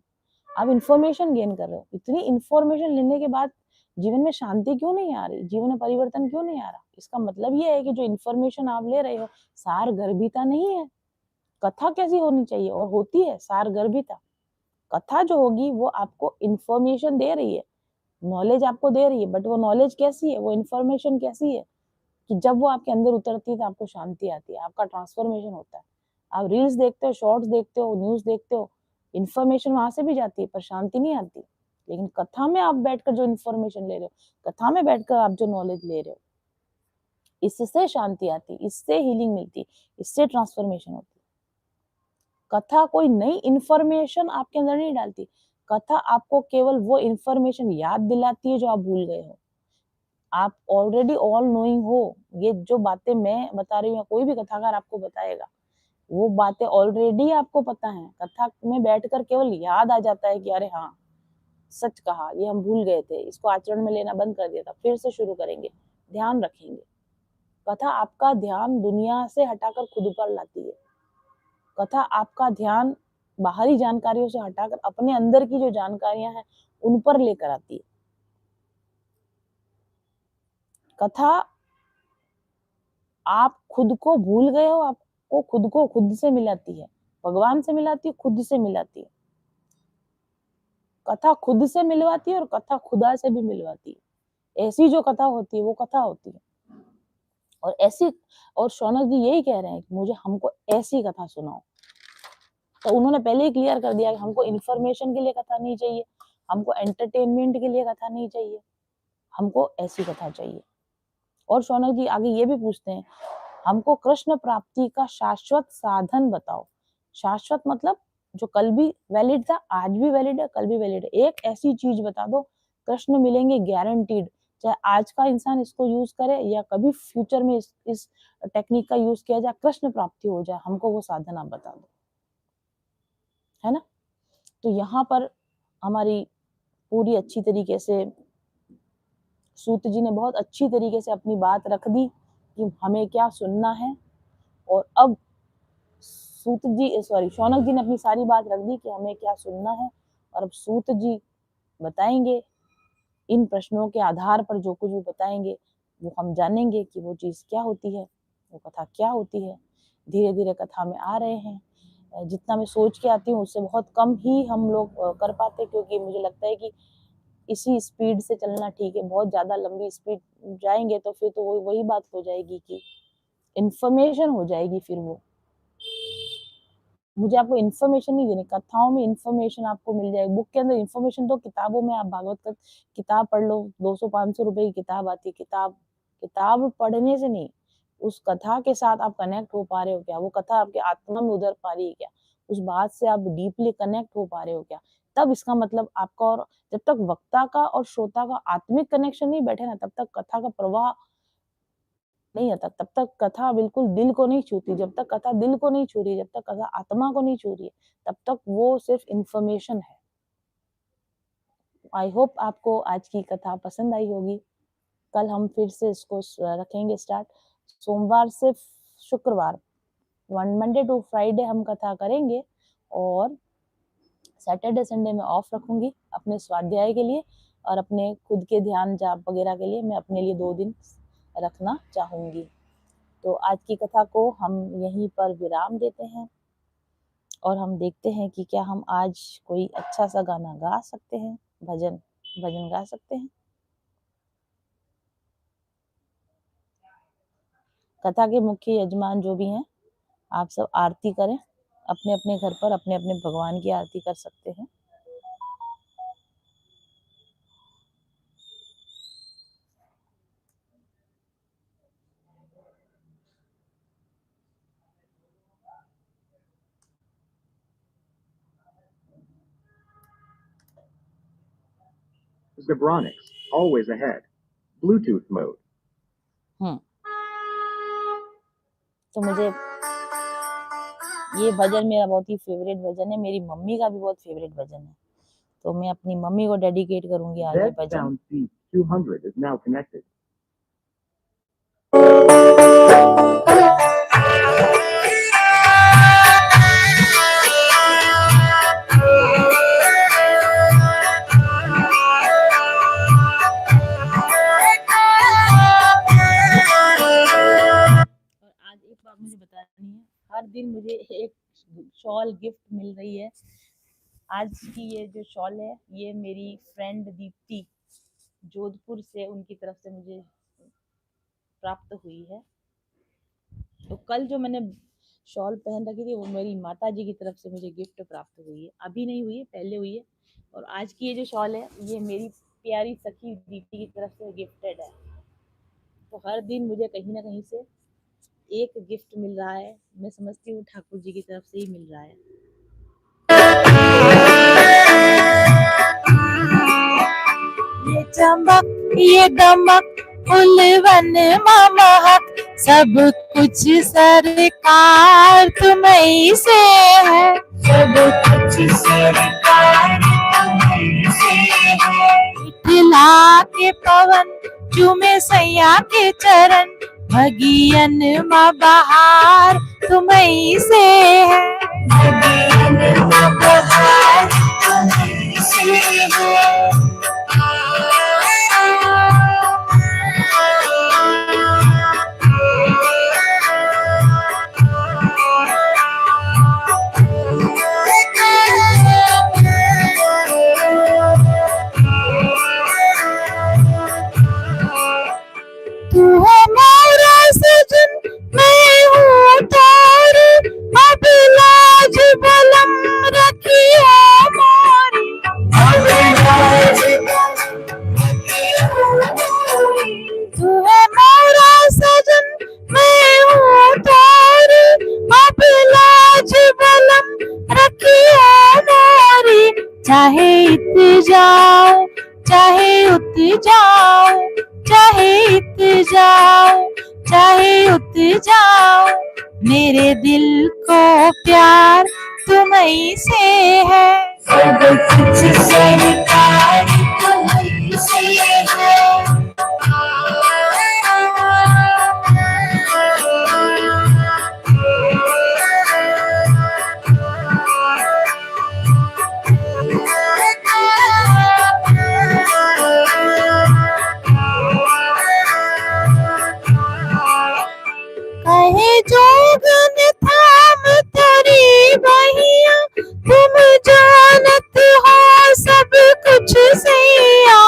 आप इंफॉर्मेशन गेन कर रहे हो, इतनी इंफॉर्मेशन लेने के बाद जीवन में शांति क्यों नहीं आ रही, जीवन में परिवर्तन क्यों नहीं आ रहा? इसका मतलब ये है कि जो इंफॉर्मेशन आप ले रहे हो सार गर्भिता नहीं है। कथा कैसी होनी चाहिए, और होती है सार गर्भिता। कथा जो होगी वो आपको इंफॉर्मेशन दे रही है, नॉलेज आपको दे रही है, बट वो नॉलेज कैसी है, वो इंफॉर्मेशन कैसी है कि जब वो आपके अंदर उतरती है तो आपको शांति आती है, आपका ट्रांसफॉर्मेशन होता है। आप रील्स देखते हो, शॉर्ट्स देखते हो, न्यूज देखते हो, इंफॉर्मेशन वहां से भी जाती है पर शांति नहीं आती। लेकिन कथा में आप बैठकर जो इंफॉर्मेशन ले रहे हो, कथा में बैठकर आप जो नॉलेज ले रहे हो, इससे शांति आती, इससे हीलिंग मिलती, इससे ट्रांसफॉर्मेशन होती। कथा कोई नई इंफॉर्मेशन आपके अंदर नहीं डालती, कथा आपको केवल वो इंफॉर्मेशन याद दिलाती है जो आप भूल गए हो। आप ऑलरेडी ऑल नोइंग हो, ये जो बातें मैं बता रही हूँ, कोई भी कथाकार आपको बताएगा, वो बातें ऑलरेडी आपको पता है। कथा में बैठकर केवल याद आ जाता है कि अरे हाँ, सच कहा, ये हम भूल गए थे, इसको आचरण में लेना बंद कर दिया था, फिर से शुरू करेंगे, ध्यान रखेंगे। कथा आपका ध्यान दुनिया से हटाकर खुद पर लाती है। कथा आपका ध्यान बाहरी जानकारियों से हटाकर अपने अंदर की जो जानकारियां हैं उन पर लेकर आती है। कथा आप खुद को भूल गए हो, आपको खुद को खुद से मिलाती है, भगवान से मिलाती है, खुद से मिलाती है। कथा खुद से मिलवाती है और कथा खुदा से भी मिलवाती है। ऐसी जो कथा होती है वो कथा होती है। और ऐसी, और शौनक जी यही कह रहे हैं कि मुझे हमको ऐसी कथा सुनाओ। तो उन्होंने पहले ही क्लियर कर दिया कि हमको इन्फॉर्मेशन के लिए कथा नहीं चाहिए, हमको एंटरटेनमेंट के लिए कथा नहीं चाहिए, हमको ऐसी कथा चाहिए। और शौनक जी आगे ये भी पूछते हैं, हमको कृष्ण प्राप्ति का शाश्वत साधन बताओ। शाश्वत मतलब जो कल भी वैलिड था, आज भी वैलिड है, कल भी वैलिड है। एक ऐसी चीज बता दो, कृष्ण मिलेंगे गारंटीड, चाहे आज का इंसान इसको यूज करे या कभी फ्यूचर में इस टेक्निक का यूज किया जाए, कृष्ण प्राप्ति हो जाए, हमको वो साधन आप बता दो, है ना। तो यहाँ पर हमारी पूरी अच्छी तरीके से सूत जी ने बहुत अच्छी तरीके से अपनी बात रख दी कि हमें क्या सुनना है। और अब शौनक जी ने अपनी सारी बात रख दी कि हमें क्या सुनना है, और अब सूत जी बताएंगे, इन प्रश्नों के आधार पर जो कुछ भी बताएंगे वो हम जानेंगे कि वो चीज क्या होती है, वो कथा क्या होती है। धीरे धीरे कथा में आ रहे हैं, जितना मैं सोच के आती हूँ उससे बहुत कम ही हम लोग कर पाते, क्योंकि मुझे लगता है कि इसी स्पीड से चलना ठीक है। बहुत ज्यादा लंबी स्पीड जाएंगे तो फिर तो वही बात हो जाएगी कि इंफॉर्मेशन हो जाएगी, फिर वो मुझे आपको इन्फॉर्मेशन नहीं देनी, कथाओं में इन्फॉर्मेशन आपको मिल जाएगी। बुक के अंदर इन्फॉर्मेशन तो किताबों में आप भागवत का किताब पढ़ लो, 200-500 रुपए की किताब आती है। किताब पढ़ने से नहीं, उस कथा के साथ आप कनेक्ट हो पा रहे हो क्या, वो कथा आपके आत्मा में उतर पा रही है क्या, उस बात से आप डीपली कनेक्ट हो पा रहे हो क्या, तब इसका मतलब आपका। और जब तक वक्ता का और श्रोता का आत्मिक कनेक्शन नहीं बैठे ना, तब तक कथा का प्रवाह नहीं आता, तब तक कथा बिल्कुल दिल को नहीं छूती। जब तक कथा दिल को नहीं छू रही, जब तक कथा आत्मा को नहीं छू रही है, तब तक वो सिर्फ इंफॉर्मेशन है। आई होप आपको आज की कथा पसंद आई होगी। कल हम फिर से इसको रखेंगे स्टार्ट, सोमवार से शुक्रवार, मंडे टू फ्राइडे हम कथा करेंगे, और सैटरडे संडे में ऑफ रखूंगी अपने स्वाध्याय के लिए और अपने खुद के ध्यान जाप वगैरह के लिए। मैं अपने लिए 2 दिन रखना चाहूंगी। तो आज की कथा को हम यहीं पर विराम देते हैं, और हम देखते हैं कि क्या हम आज कोई अच्छा सा गाना गा सकते हैं, भजन गा सकते हैं। कथा के मुख्य यजमान जो भी हैं, आप सब आरती करें, अपने अपने घर पर अपने अपने भगवान की आरती कर सकते हैं। Zebronics, always ahead. Bluetooth mode. तो मुझे ये भजन मेरा बहुत ही फेवरेट भजन है, मेरी मम्मी का भी बहुत फेवरेट भजन है, तो मैं अपनी मम्मी को डेडिकेट करूंगी आज ये भजन। 200 is now connected. मुझे बतानी है, हर दिन मुझे एक शॉल गिफ्ट मिल रही है। आज की ये जो शॉल है, ये मेरी फ्रेंड दीप्ति जोधपुर से, उनकी तरफ से मुझे प्राप्त हुई है। तो कल जो मैंने शॉल पहन रखी थी वो मेरी माता जी की तरफ से मुझे गिफ्ट प्राप्त हुई है, अभी नहीं हुई है, पहले हुई है। और आज की ये जो शॉल है, ये मेरी प्यारी सखी दीप्ति की तरफ से गिफ्टेड है। तो हर दिन मुझे कहीं ना कहीं से एक गिफ्ट मिल रहा है, मैं समझती हूँ ठाकुर जी की तरफ से ही मिल रहा है। ये चमक ये दमक फुलवन महक, सब कुछ सरकार तुम्हीं से है, सब कुछ सरकार तुम्हीं से है। मिथिला के पवन चूमे सैया के चरण, भगियन माँ बहार तुम्हीं से है। नदियन में बहार तुम्हीं से है। तू है मेरा सजन, मैं हूँ तारी, अब लाज बलम रखियो मोरी। अब लाज तू है मेरा सजन, मैं हूँ तारी, अब लाज बलम रखियो मोरी। चाहे इत जाओ, चाहे उत जाओ, चाहे इत जाओ, चाहे उत जाओ, मेरे दिल को प्यार तुम्हीं से है। सब कुछ सरकार तुम्हीं से है। कहे जोगन थाम तोरी बहिया, तुम जानत हो सब कुछ सैया।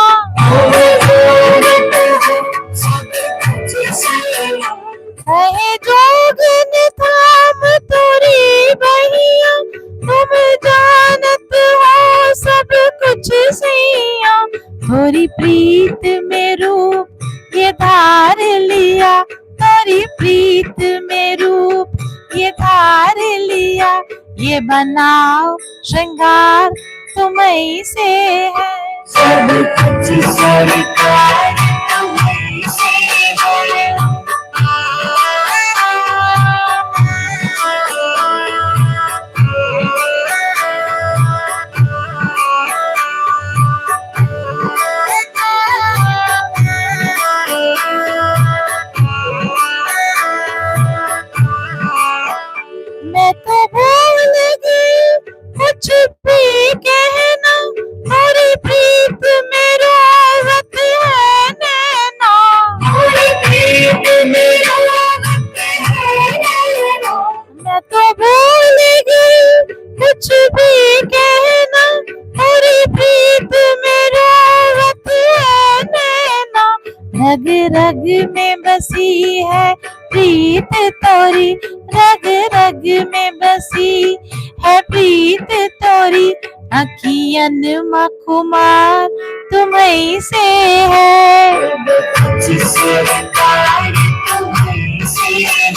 कहे जोगन थाम तोरी बहिया, तुम जानत हो सब कुछ सैया। थोड़ी प्रीत में रूप ये धार लिया, तोरी प्रीत में रूप ये धार लिया। ये बनाओ श्रृंगार तुम्हीं से है। सब कुछ सरकार तुम्हीं से है। मैं तो भूल गई कुछ भी कहना, थोड़ी प्रीत में रोवत है नैना। थोड़ी प्रीत में रोवत है नैना। मैं तो भूल गई कुछ भी कहना, थोड़ी प्रीत में रोवत है नैना। रग रग में बसी है प्रीत तोरी, रग रग में बसी है प्रीत तोरी। अखियन मखुमार तुम्हीं से है। कुछ सरकार तुम्हीं से है।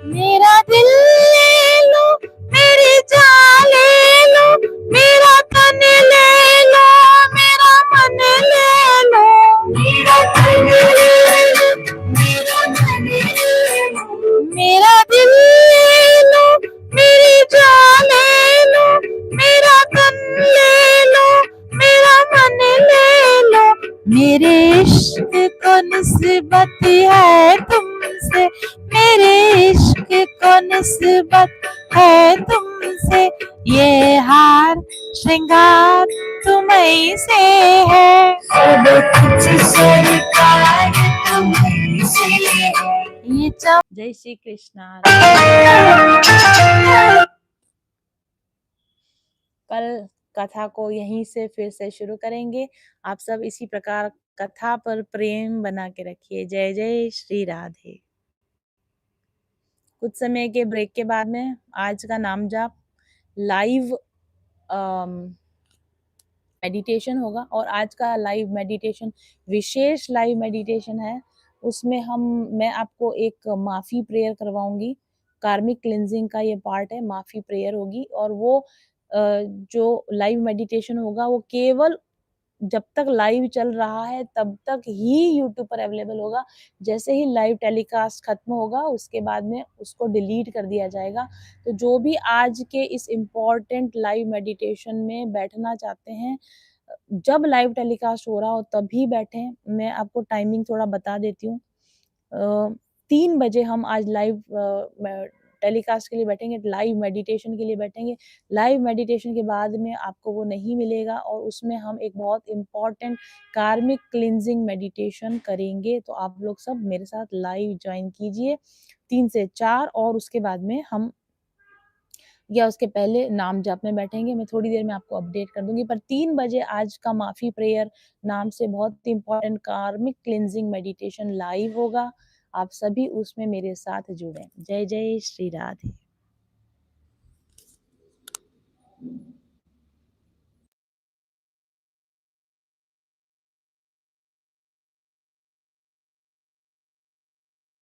मेरा दिल ले लो, मेरी जान ले लो, मेरा तन ले लो, मेरा मन ले लो। मेरा तन ले लो, मेरा मन ले लो। मेरा दिल ले लो, मेरी जान ले लो, मेरा तन ले लो, मेरा मन ले लो। मेरे इश्क को निस्बत है तुमसे, मेरे इश्क को निस्बत है तुमसे। ये हार श्रृंगार तुम्हीं से है। सब कुछ सरकार तुम्हीं से है। ये जय श्री कृष्णा। कल कथा को यहीं से फिर से शुरू करेंगे। आप सब इसी प्रकार कथा पर प्रेम बना के रखिए। जय जय श्री राधे। कुछ समय के ब्रेक के बाद में आज का नाम जाप लाइव मेडिटेशन होगा, और आज का लाइव मेडिटेशन विशेष लाइव मेडिटेशन है। उसमें मैं आपको एक माफ़ी प्रेयर करवाऊंगी। कार्मिक क्लिंजिंग का ये पार्ट है, माफ़ी प्रेयर होगी। और वो जो लाइव मेडिटेशन होगा वो केवल जब तक लाइव चल रहा है तब तक ही यूट्यूब पर अवेलेबल होगा। जैसे ही लाइव टेलीकास्ट खत्म होगा उसके बाद में उसको डिलीट कर दिया जाएगा। तो जो भी आज के इस इम्पोर्टेंट लाइव मेडिटेशन में बैठना चाहते हैं, जब लाइव टेलीकास्ट हो रहा हो तभी बैठें। मैं आपको टाइमिंग थोड़ा बता देती हूँ। 3 बजे हम आज लाइव टेलीकास्ट के लिए बैठेंगे, लाइव मेडिटेशन के लिए बैठेंगे। लाइव मेडिटेशन के बाद में आपको वो नहीं मिलेगा और उसमें हम एक बहुत इम्पोर्टेंट कार्मिक क्लींजिंग मेडिटेशन करेंगे। तो आप लोग सब मेरे साथ लाइव ज्वाइन कीजिए 3 से 4 और उसके बाद में हम या उसके पहले नाम जप में बैठेंगे। मैं थोड़ी देर में आपको अपडेट कर दूँगी, पर 3 बजे आज का माफ़ी प्रेयर नाम से बहुत इम्पोर्टेंट कार्मिक क्लींजिंग मेडिटेशन लाइव होगा। आप सभी उसमें मेरे साथ जुड़ें। जय जय श्री राधे।